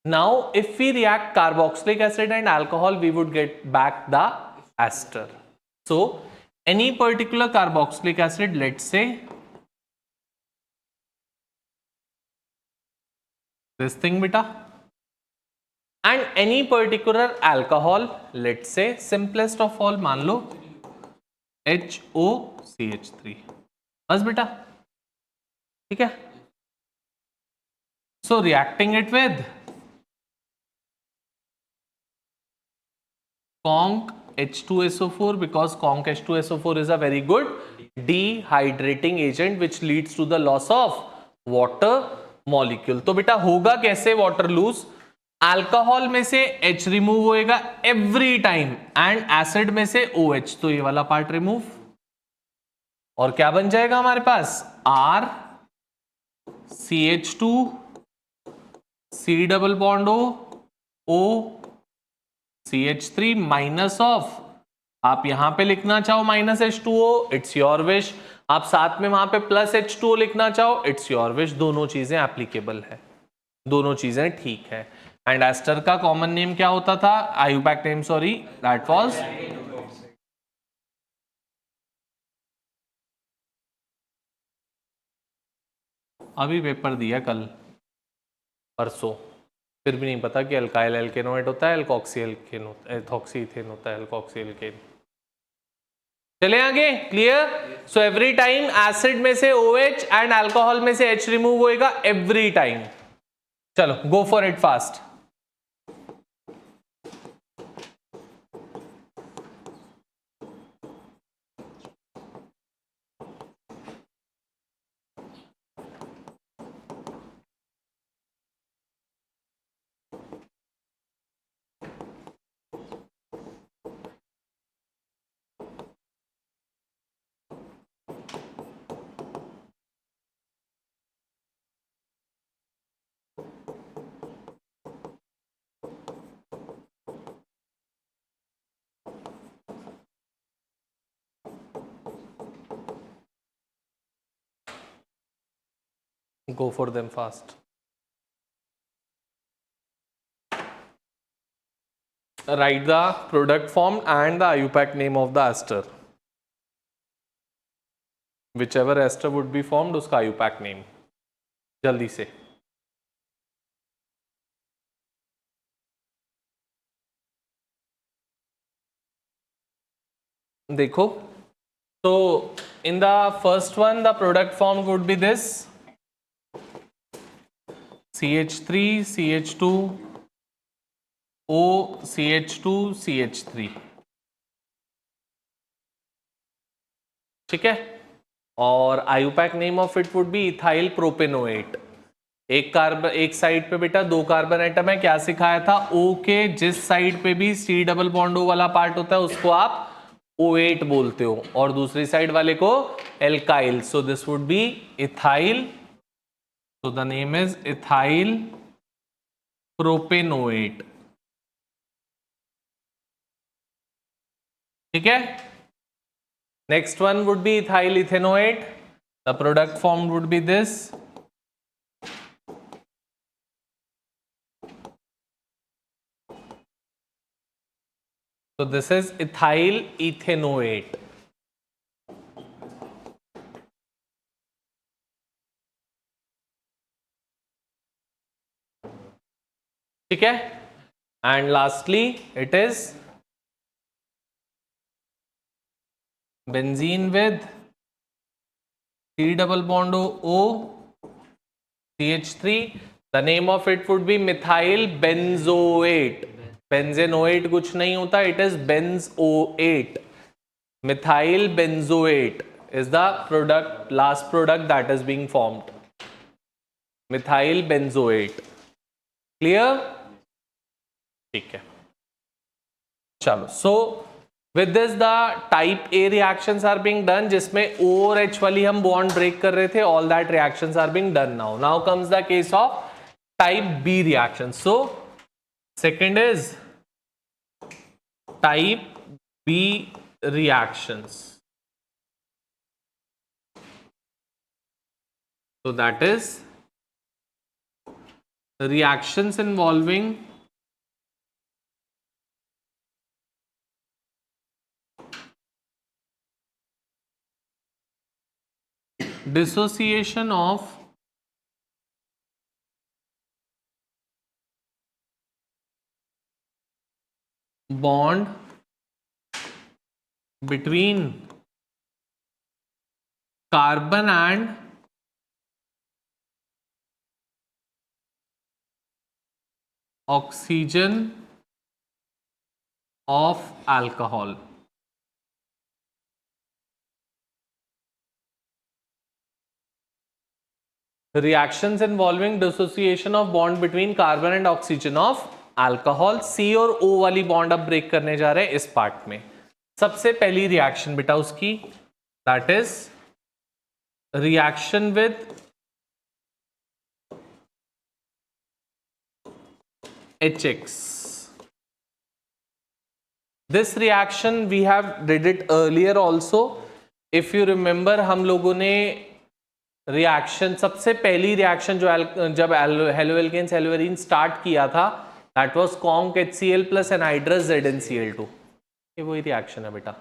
Now, if we react carboxylic acid and alcohol, we would get back the ester. So, any particular carboxylic acid, let's say this thing beta, and any particular alcohol, let's say simplest of all, मान लो HOCH3. बस बेटा, ठीक है. So, reacting it with conc H2SO4, because conc H2SO4 is a very good dehydrating agent which leads to the loss of water molecule. तो बेटा होगा कैसे water lose? Alcohol में से H रिमूव होएगा एवरी टाइम एंड एसिड में से OH, तो ये वाला पार्ट रिमूव, और क्या बन जाएगा हमारे पास? R CH2 C double bond O CH3 minus of आप यहां पे लिखना चाहो -H2O, इट्स योर विश। आप साथ में वहां पे +H2O लिखना चाहो, इट्स योर विश। दोनों चीजें एप्लीकेबल है, दोनों चीजें ठीक है। एंड एस्टर का कॉमन नेम क्या होता था? IUPAC name, sorry, that was अभी पेपर दिया कल परसों, फिर भी नहीं पता कि अल्काइल एल्केनोइड होता है, एल्कोक्सी एल्केन होता है, एथॉक्सी इथेन होता है, एल्कोक्सी एल्केन। चले आगे, clear? So every time acid में से OH एंड अल्कोहल में से H रिमूव होएगा, एवरी टाइम। चलो go for it fast. Go for them fast. Write the product form and the IUPAC name of the ester. Whichever ester would be formed, उसका IUPAC name. जल्दी से. देखो, so in the first one, the product form would be this: CH3, CH2, O, CH2, CH3. ठीक है? और IUPAC name of it would B ethyl propanoate. एक carbon, एक side पे बेटा 2 कार्बन एटम है, क्या सिखाया था? O के जिस साइड पे भी C डबल बॉन्ड O वाला पार्ट होता है उसको आप O8 बोलते हो, और दूसरी साइड वाले को alkyl. So this would be ethyl, so the name is ethyl propanoate. ठीक है? Next one would be ethyl ethanoate. The product form would be this: so this is ethyl ethanoate. ठीक है? And lastly it is benzene with C double bond O, CH3. The name of it would be methyl benzoate. Benzenoate कुछ नहीं होता, it is benzoate. Methyl benzoate is the product, last product that is being formed. Methyl benzoate. Clear? ठीक है, चलो. So with this the type A reactions are being done, जिसमें O और H वाली हम bond break कर रहे थे. All that reactions are being done now. Now comes the case of type B reactions. So second is type B reactions. So that is reactions involving dissociation of bond between carbon and oxygen of alcohol. Reactions involving dissociation of bond between carbon and oxygen of alcohol. C और O वाली bond अब break करने जा रहे हैं इस part में. सबसे पहली रिएक्शन बेटा उसकी, that is reaction with HX. This reaction we have did it earlier also. If you remember, हम लोगों ने रिएक्शन, सबसे पहली रिएक्शन जब हेलोएल्केन्स हेलोएरीन स्टार्ट किया था, that was conc HCl plus anhydrous ZnCl2. ये वही रिएक्शन है बेटा.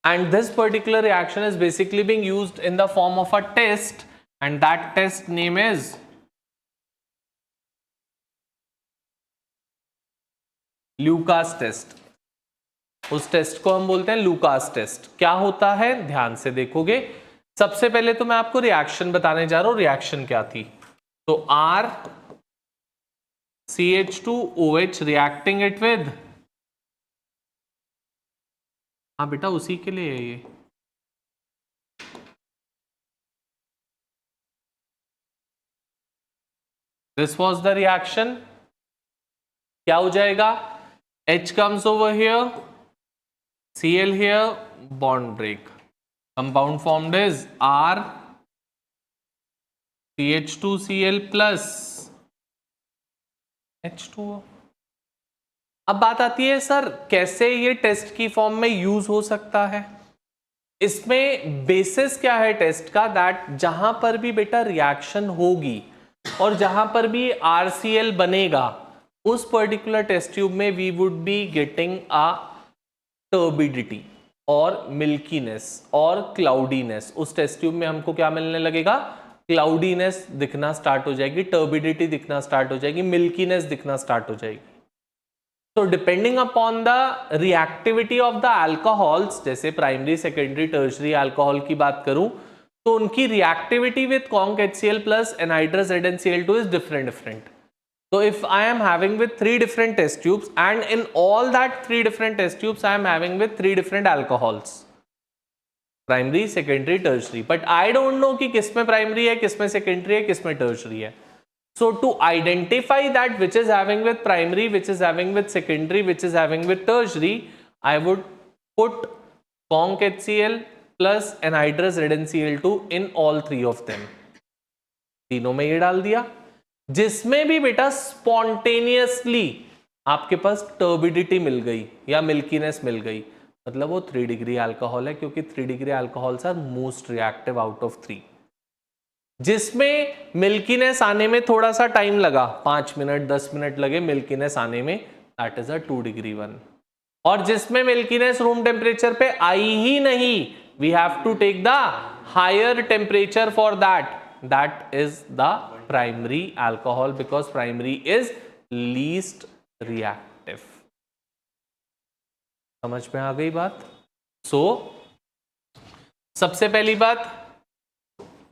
And this particular reaction is basically being used in the form of a test, and that test name is Lucas test. उस test को हम बोलते हैं ल्यूकास टेस्ट. क्या होता है ध्यान से देखोगे. सबसे पहले तो मैं आपको रिएक्शन बताने जा रहा हूं. रिएक्शन क्या थी? तो RCH2OH रिएक्टिंग इट विद, हाँ बेटा उसी के लिए है ये. This was the reaction. क्या हो जाएगा? H comes over here, Cl here, bond break. Compound formed is RCH2Cl plus H2O. अब बात आती है सर कैसे ये टेस्ट की फॉर्म में यूज हो सकता है. इसमें बेसिस क्या है टेस्ट का? दैट जहां पर भी बेटा रिएक्शन होगी और जहां पर भी RCl बनेगा, उस पर्टिकुलर टेस्ट ट्यूब में we would be getting a turbidity और मिल्कीनेस और क्लाउडीनेस. उस टेस्ट ट्यूब में हमको क्या मिलने लगेगा? क्लाउडीनेस दिखना स्टार्ट हो जाएगी, टर्बिडिटी दिखना स्टार्ट हो जाएगी, मिल्कीनेस दिखना स्टार्ट हो जाएगी. तो depending upon the reactivity of the alcohols, जैसे प्राइमरी सेकेंडरी टर्शरी अल्कोहल की बात करूं, तो उनकी reactivity with conc HCl plus anhydrous ZnCl2 is different. So if I am having with 3 different test tubes, and in all that 3 different test tubes I am having with 3 different alcohols, primary, secondary, tertiary, but I don't know कि किसमें primary है, किसमें secondary है, किसमें tertiary है. So to identify that which is having with primary, which is having with secondary, which is having with tertiary, I would put conc HCl plus anhydrous ZnCl2 in all 3 of them. तीनों में ये डाल दिया. जिसमें भी बेटा spontaneously आपके पास turbidity मिल गई या मिल्कीनेस मिल गई, मतलब वो 3 डिग्री अल्कोहल है, क्योंकि 3 degree alcohols are most reactive out of 3. जिसमें मिल्कीनेस आने में थोड़ा सा टाइम लगा, 5 मिनट 10 मिनट लगे मिल्कीनेस आने में, that is a 2 degree one. और जिसमें मिल्कीनेस रूम टेम्परेचर पे आई ही नहीं, we have to take the higher temperature for that is the primary alcohol, because primary is least reactive. समझ में आ गई बात? सो सबसे पहली बात,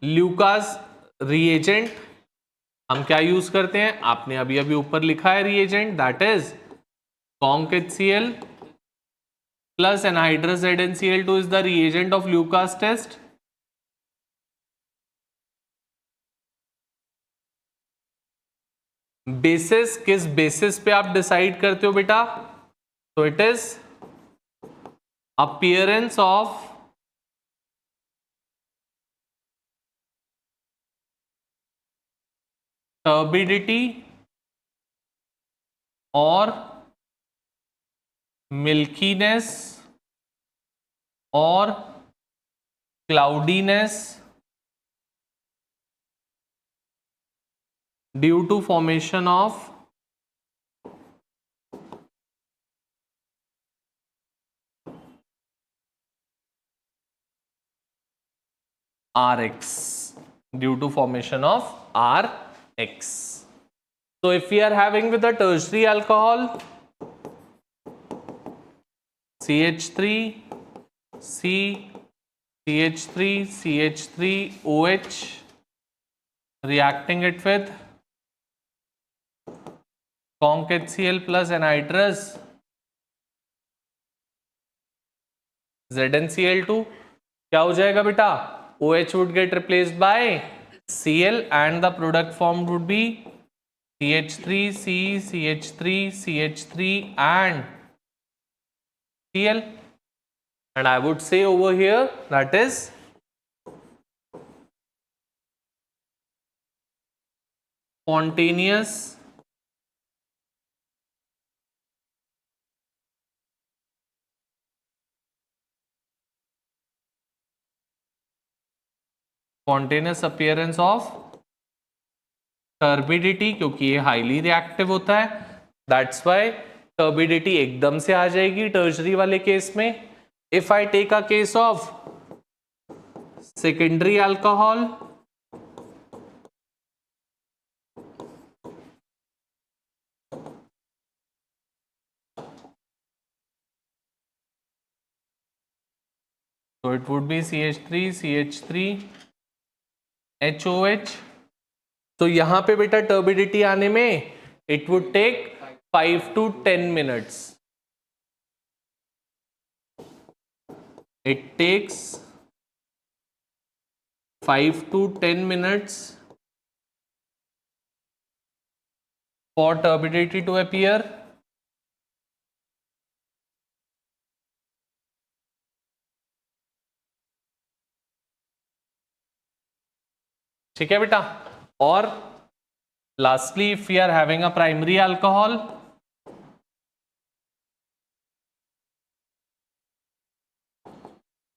ल्यूकास रिएजेंट हम क्या यूज करते हैं? आपने अभी अभी ऊपर लिखा है reagent, that is conc HCl plus anhydrous ZnCl2 is the reagent of Lucas test. Basis, किस बेसिस पे आप डिसाइड करते हो बेटा? तो it is appearance of turbidity और मिल्कीनेस और cloudiness due to formation of Rx, due to formation of Rx. So if we are having with a tertiary alcohol, CH3 C CH3 CH3OH reacting it with conc HCl plus anhydrous ZnCl2, क्या हो जाएगा बेटा? OH would get replaced by Cl and the product formed would be CH3C CH3 CH3 and Cl, and I would say over here that is spontaneous spontaneous appearance of turbidity, क्योंकि ये highly reactive होता है, that's why turbidity एकदम से आ जाएगी tertiary वाले case में. If I take a case of secondary alcohol, so it would be CH3 CH3 HOH. तो यहां पे बेटा टर्बिडिटी आने में it would take 5 to 10 minutes. It takes 5 to 10 minutes for turbidity to appear. ठीक है बेटा. और lastly, if we are having a primary alcohol,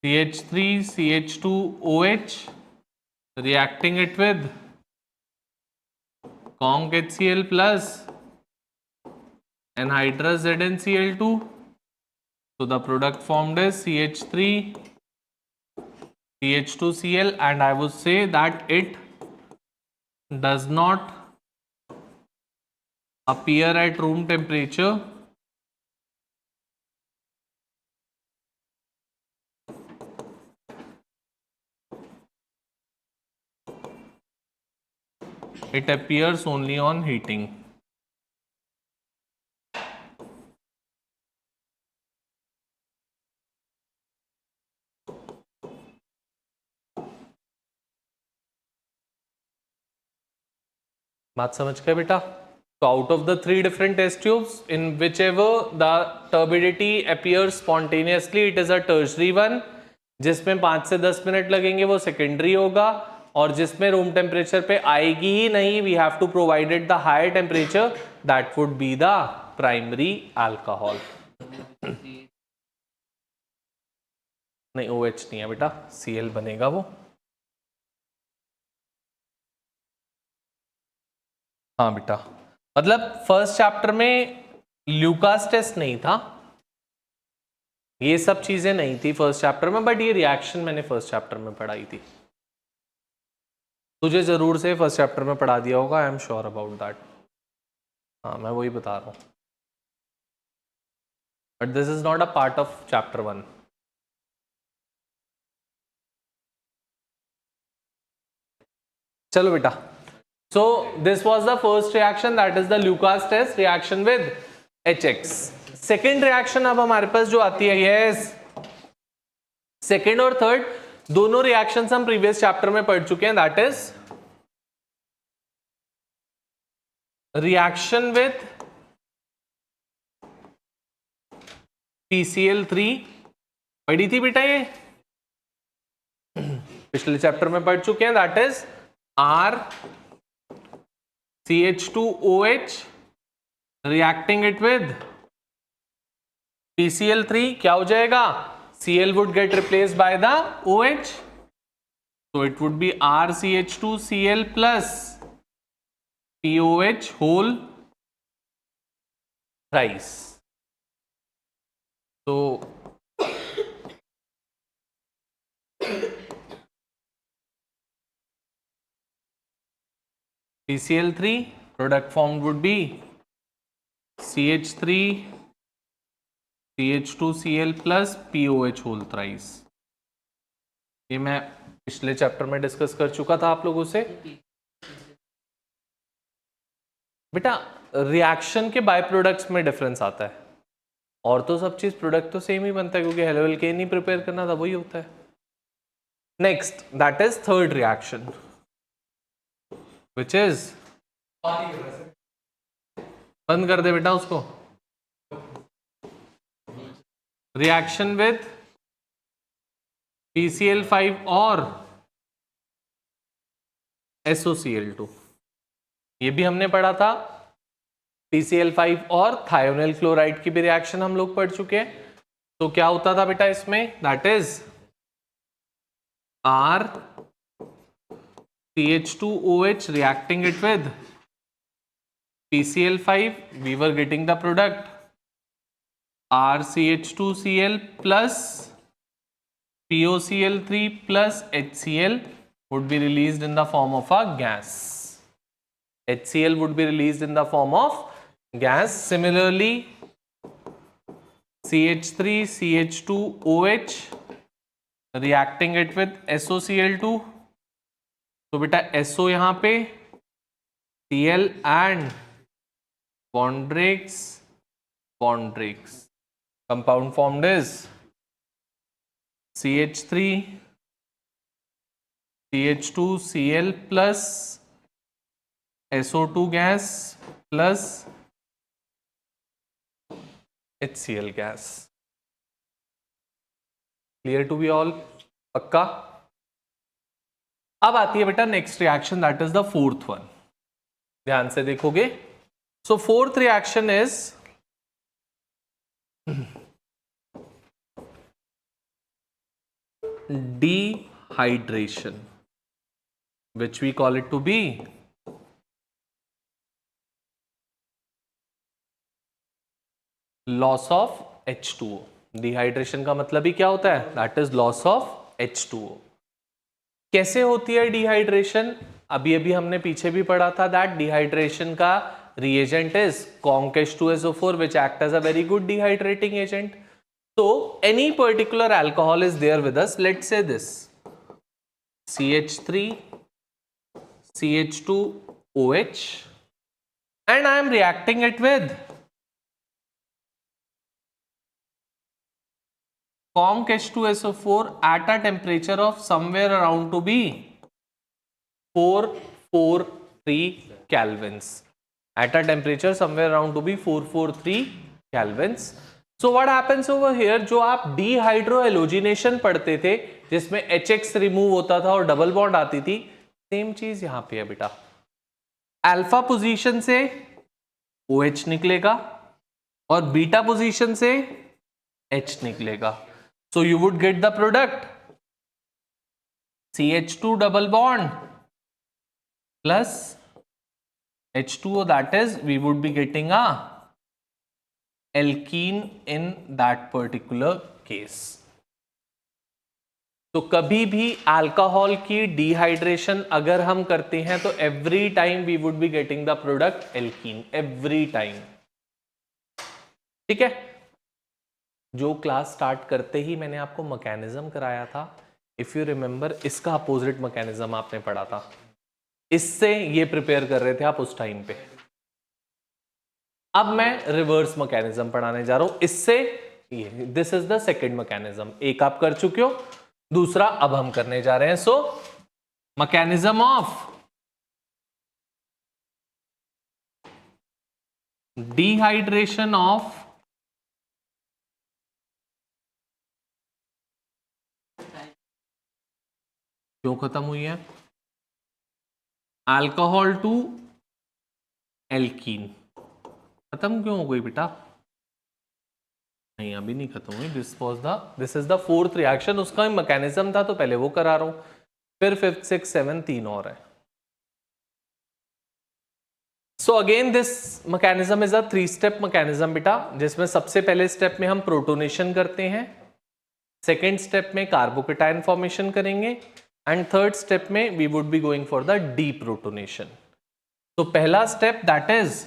CH3 CH2OH, reacting it with conc HCl plus anhydrous ZnCl2, so the product formed is CH3 CH2Cl, and I would say that it does not appear at room temperature. It appears only on heating. बात समझ गए बेटा. So out of the 3 different test tubes, in whichever the turbidity appears spontaneously, it is a tertiary one. जिसमें 5 से 10 minute लगेंगे वो secondary होगा, और जिसमें रूम टेम्परेचर पे आएगी ही नहीं, we have to provide it the higher temperature, that would be the primary alcohol. नहीं, OH नहीं है बेटा, Cl बनेगा वो. हाँ बेटा, मतलब फर्स्ट चैप्टर में ल्यूकास टेस्ट नहीं था, ये सब चीजें नहीं थी फर्स्ट चैप्टर में, बट ये रिएक्शन मैंने फर्स्ट चैप्टर में पढ़ाई थी. तुझे जरूर से फर्स्ट चैप्टर में पढ़ा दिया होगा, I am sure about that. हाँ, मैं वही बता रहा हूँ, but this is not a part of chapter 1. चलो बेटा. So this was the first reaction, that is the Lucas test reaction with HX. Second reaction अब हमारे पास जो आती है, yes, second और third दोनों reactions हम previous chapter में पढ़ चुके हैं, that is reaction with PCl3. पढ़ी थी बेटा, ये पिछले चैप्टर में पढ़ चुके हैं, that is R CH2OH reacting it with PCl3, क्या हो जाएगा? Cl would get replaced by the OH, so it would be RCH2Cl plus POH whole thrice. So PCl3 product formed would be CH3 CH2Cl plus POH whole thrice. ये मैं पिछले chapter में discuss कर चुका था आप लोगों से. बेटा रिएक्शन के बाय प्रोडक्ट्स में डिफरेंस आता है, और तो सब चीज प्रोडक्ट तो सेम ही बनता है, क्योंकि हेलोएल्केन ही प्रिपेयर करना था, वही होता है. Next, that is third reaction, which is, बंद कर दे बेटा उसको, रिएक्शन विद PCl5 और SOCl2. ये भी हमने पढ़ा था. PCl5 और थायोनिल क्लोराइड की भी रिएक्शन हम लोग पढ़ चुके हैं. तो क्या होता था बेटा इसमें, that is R CH2OH reacting it with PCl5, we were getting the product RCH2Cl plus POCl3 plus HCl would be released in the form of a gas. HCl would be released in the form of gas. Similarly, CH3 CH2OH reacting it with SOCl2. तो बेटा SO यहाँ पे Cl and bond breaks. Compound formed is CH3 CH2Cl plus SO2 gas plus HCl gas. Clear to be all? पक्का? अब आती है बेटा next reaction, that is the fourth one. ध्यान से देखोगे. So fourth reaction is dehydration, which we call it to be loss of H2O. Dehydration का मतलब ही क्या होता है? That is loss of H2O. कैसे होती है डिहाइड्रेशन? अभी अभी हमने पीछे भी पढ़ा था दैट डिहाइड्रेशन का reagent is conc H2SO4 which act as a very good dehydrating agent. So any particular alcohol is there with us. Let's say this CH3 CH2OH and I am reacting it with conc H2SO4 at a temperature of somewhere around to be 443 kelvins. At a temperature somewhere around to be 443 kelvins. So what happens over here? जो आप dehydrohallucination पढ़ते थे जिसमें HX remove होता था और double bond आती थी, सेम चीज यहां पे है बेटा. अल्फा पोजीशन से OH निकलेगा और बीटा पोजीशन से H निकलेगा. So you would get the product CH2 double bond plus H2O, that is we would be getting a alkene in that particular case. तो कभी भी अल्कोहल की डिहाइड्रेशन अगर हम करते हैं तो every time we would be getting the product alkene, every time. ठीक है. जो क्लास स्टार्ट करते ही मैंने आपको मैकेनिज्म कराया था, इफ यू रिमेंबर, इसका अपोजिट मैकेनिज्म आपने पढ़ा था. इससे ये प्रिपेयर कर रहे थे आप उस टाइम पे. अब मैं रिवर्स मैकेनिज्म पढ़ाने जा रहा हूं. इससे ये this is the second mechanism. एक आप कर चुके हो, दूसरा अब हम करने जा रहे हैं. So mechanism of dehydration of क्यों खत्म हुई है? Alcohol to alkene. खत्म क्यों हो गई बेटा? नहीं, अभी नहीं खत्म हुई. This is the fourth reaction. उसका मैकेनिज्म था तो पहले वो करा रहा हूं, फिर 5th 6th 7th 3 और है. So again this mechanism is a 3-step mechanism बेटा, जिसमें सबसे पहले स्टेप में हम प्रोटोनेशन करते हैं, सेकेंड स्टेप में कार्बोकेटायन फॉर्मेशन करेंगे एंड थर्ड स्टेप में we would be going for the deprotonation. तो पहला step that is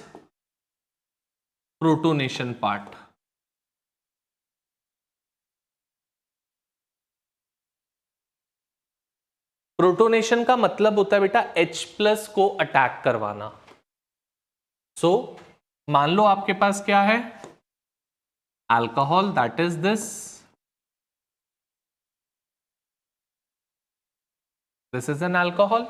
protonation part. Protonation का मतलब होता है बेटा H+ को अटैक करवाना. सो मान लो आपके पास क्या है? Alcohol, that is this is an alcohol.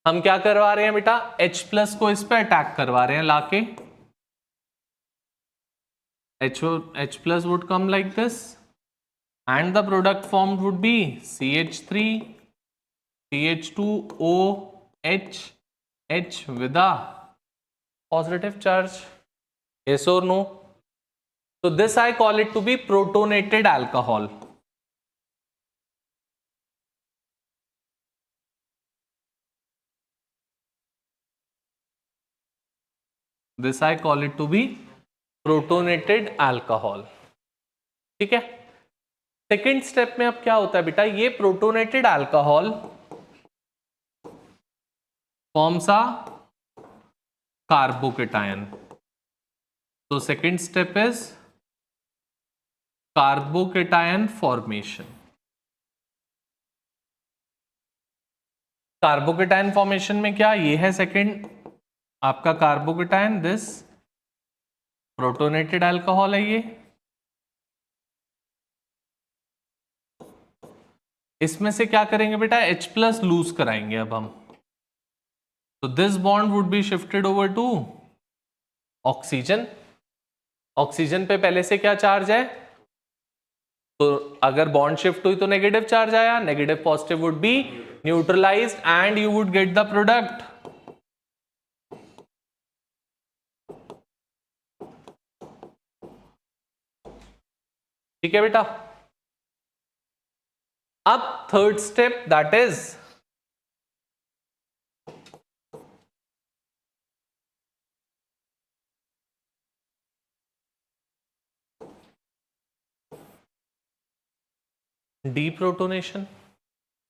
हम क्या करवा रहे हैं बेटा? H+ को इस पे अटैक करवा रहे हैं लाके. H+ would come like this and the product formed would be CH3 CH2OH H with a positive charge. Yes or no? So this I call it to be protonated alcohol. This I call it to be protonated alcohol. ठीक है, second step में अब क्या होता है बेटा, ये protonated alcohol forms a carbocation. तो second step is carbocation formation. Carbocation formation में क्या, ये है सेकेंड आपका कार्बोकेटायन, दिस प्रोटोनेटेड अल्कोहल है ये। इसमें से क्या करेंगे बेटा, H+ लूज कराएंगे अब हम। तो this bond would be shifted over to oxygen. Oxygen पे पहले से क्या चार्ज है, तो अगर बॉन्ड शिफ्ट हुई तो नेगेटिव चार्ज आया, negative positive would be neutralized and you would get the product. ठीक है बेटा, अब third step that is deprotonation.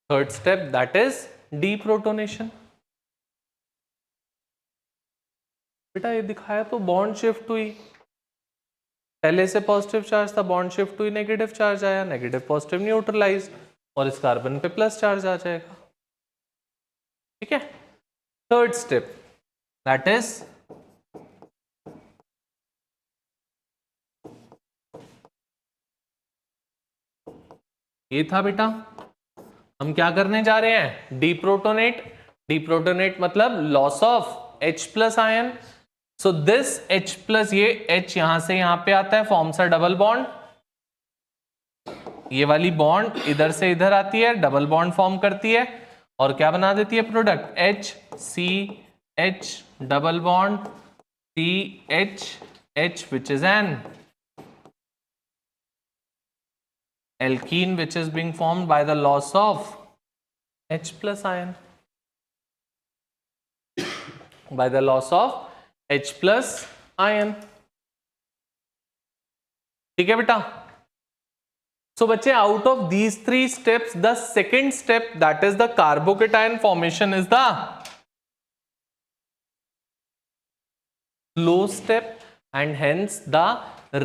Third step that is deprotonation. बेटा ये दिखाया तो बॉन्ड शिफ्ट हुई, पहले से पॉजिटिव चार्ज था, बॉन्ड शिफ्ट हुई, नेगेटिव चार्ज आया, नेगेटिव पॉजिटिव न्यूट्रलाइज, और इस कार्बन पे प्लस चार्ज आ जाएगा। ठीक है, थर्ड स्टेप दैट इज ये था बेटा, हम क्या करने जा रहे हैं, डीप्रोटोनेट। डीप्रोटोनेट मतलब loss of H+ ion. So this H+, ये H यहां से यहां पे आता है, फॉर्म्स अ डबल बॉन्ड। ये वाली बॉन्ड इधर से इधर आती है, डबल बॉन्ड फॉर्म करती है और क्या बना देती है, product HCH double bond CH which is an alkene which is being formed by the loss of H+ ion, by the loss of H+ ion। ठीक है बेटा, so बच्चे out of these three steps the second step that is the carbocation formation is the slow step and hence the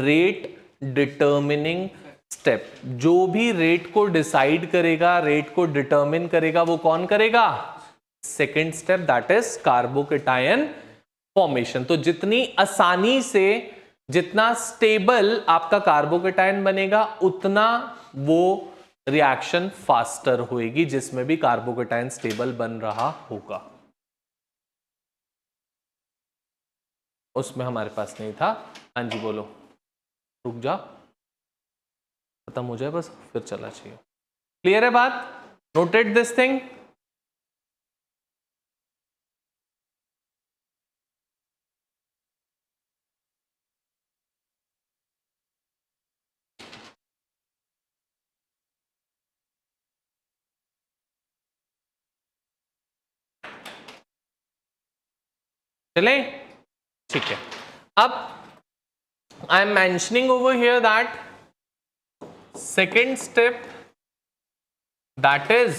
rate determining step. जो भी rate को decide करेगा, rate को determine करेगा, वो कौन करेगा, second step that is carbocation formation. तो जितनी आसानी से, जितना स्टेबल आपका कार्बोकेटायन बनेगा, उतना वो रिएक्शन फास्टर होएगी जिसमें भी कार्बोकेटायन स्टेबल बन रहा होगा। उसमें हमारे पास नहीं था। हाँ जी बोलो, रुक जा, खत्म हो जाए बस, फिर चला चाहिए। क्लियर है बात, नोटेड दिस थिंग। चले, ठीक है। अब I am mentioning over here that second step that is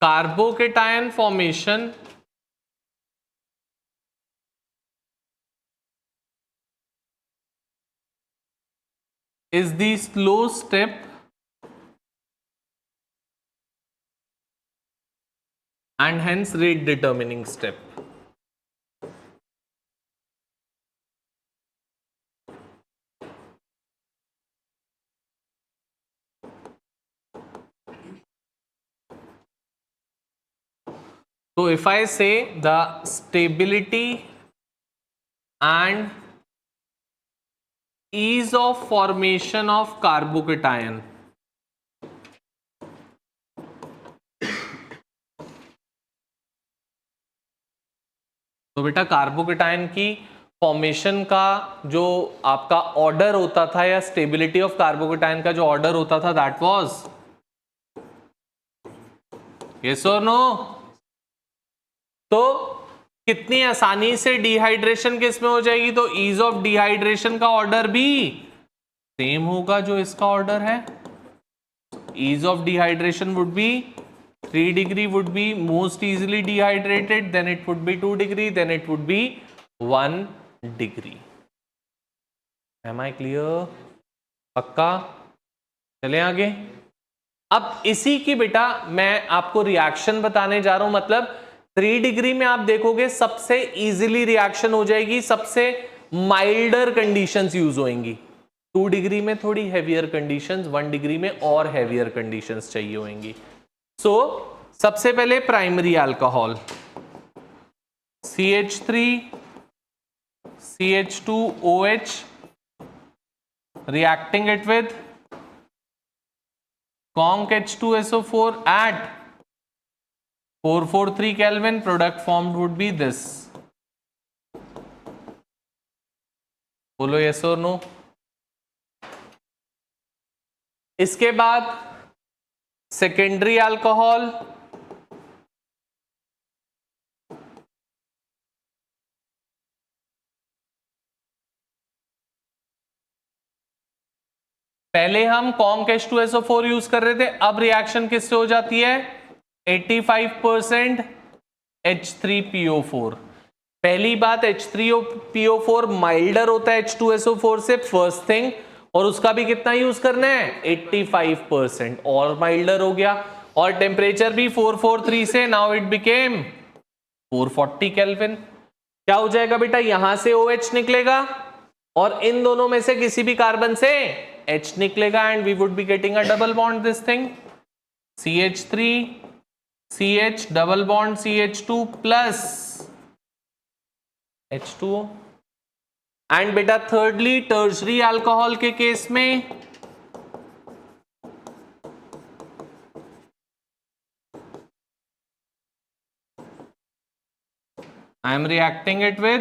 carbocation formation is the slow step and hence rate determining step। So if I say the stability and ease of formation of carbocation, तो बेटा carbocation की formation का जो आपका order होता था, या stability of carbocation का जो ऑर्डर होता था, दैट वाज यस और नो। तो कितनी आसानी से डिहाइड्रेशन किस में हो जाएगी, तो ईज ऑफ डिहाइड्रेशन का ऑर्डर भी सेम होगा जो इसका ऑर्डर है. Ease of dehydration would be 3 degree, would be most easily dehydrated, then it would be 2 degree, then it would be 1 degree. Am I clear? पक्का? चलें आगे. अब इसी की बेटा मैं आपको रिएक्शन बताने जा रहा हूं. मतलब 3 डिग्री में आप देखोगे सबसे इजीली रिएक्शन हो जाएगी, सबसे माइल्डर कंडीशंस यूज होंगी. 2 डिग्री में थोड़ी हैवियर कंडीशंस, 1 डिग्री में और हैवियर कंडीशंस चाहिए होंगी. सो सबसे पहले primary alcohol CH3 CH2OH reacting it with conc H2SO4 at 443 Kelvin, product formed would be this. बोलो yes or no. इसके बाद सेकेंडरी अल्कोहल पहले हम कॉन्क H2SO4 यूज कर रहे थे, अब रिएक्शन किससे हो जाती है 85% H3PO4. पहली बात H3PO4 माइल्डर होता है H2SO4 से, फर्स्ट थिंग, और उसका भी कितना यूज करना है 85%, और माइल्डर हो गया, और टेम्परेचर भी 443 से नाउ इट बिकेम 440 केल्विन. क्या हो जाएगा बेटा, यहां से OH निकलेगा और इन दोनों में से किसी भी कार्बन से H निकलेगा, and we would be getting a double bond this thing CH3 CH double bond CH2 plus H2O. And बेटा थर्डली टर्शरी अल्कोहल के केस में I am reacting it with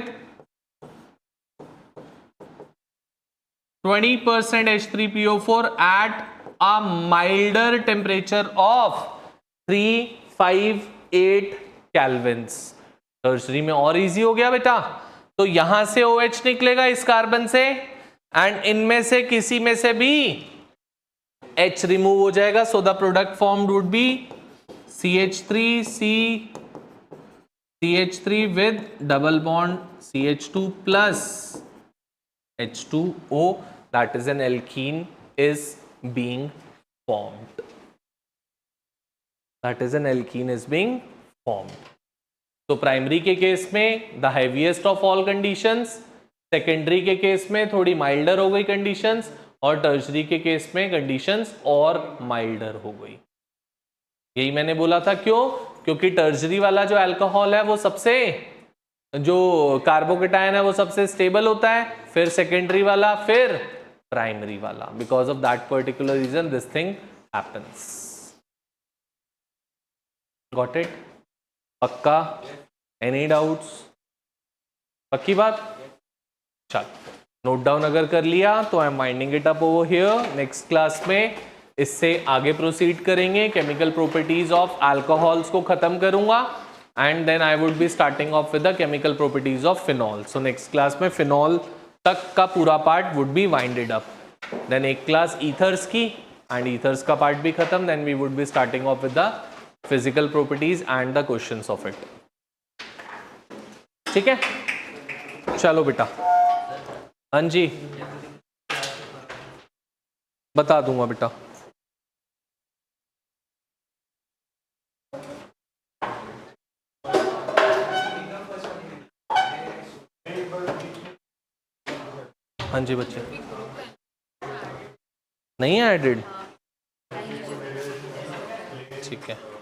20% H3PO4 at a milder temperature of 358 Kelvins. Tertiary में और easy हो गया बेटा. तो यहां से OH निकलेगा इस कार्बन से, एंड इनमें से किसी में से भी H रिमूव हो जाएगा. So the product formed would be CH3 with double bond CH2 plus H2O, that is an alkene is being formed. That is an alkene is being formed. तो प्राइमरी के केस में the heaviest of all conditions, secondary के case में थोड़ी milder हो गई conditions, और tertiary के केस में कंडीशंस और माइल्डर हो गई. यही मैंने बोला था. क्यों? क्योंकि टर्शरी वाला जो अल्कोहल है वो सबसे, जो कार्बोकेटायन है वो सबसे स्टेबल होता है, फिर सेकेंडरी वाला, फिर प्राइमरी वाला. Because of that particular reason this thing happens. Got it? पक्का? Any doubts? पक्की बात? चल नोट डाउन अगर कर लिया तो I am winding it up over here. Next class में इससे आगे प्रोसीड करेंगे. केमिकल प्रॉपर्टीज ऑफ अल्कोहल्स को खत्म करूंगा, and then I would be starting off with the chemical properties of phenol. So next class में फिनॉल तक का पूरा part would be winded up. Then एक क्लास ईथर्स की, एंड ईथर्स का पार्ट भी खत्म. Then we would be starting off with the physical properties and the questions of it. ठीक है, चलो बेटा. हाँ जी, बता दूंगा बेटा. हाँ जी बच्चे, नहीं है एडिड? ठीक है.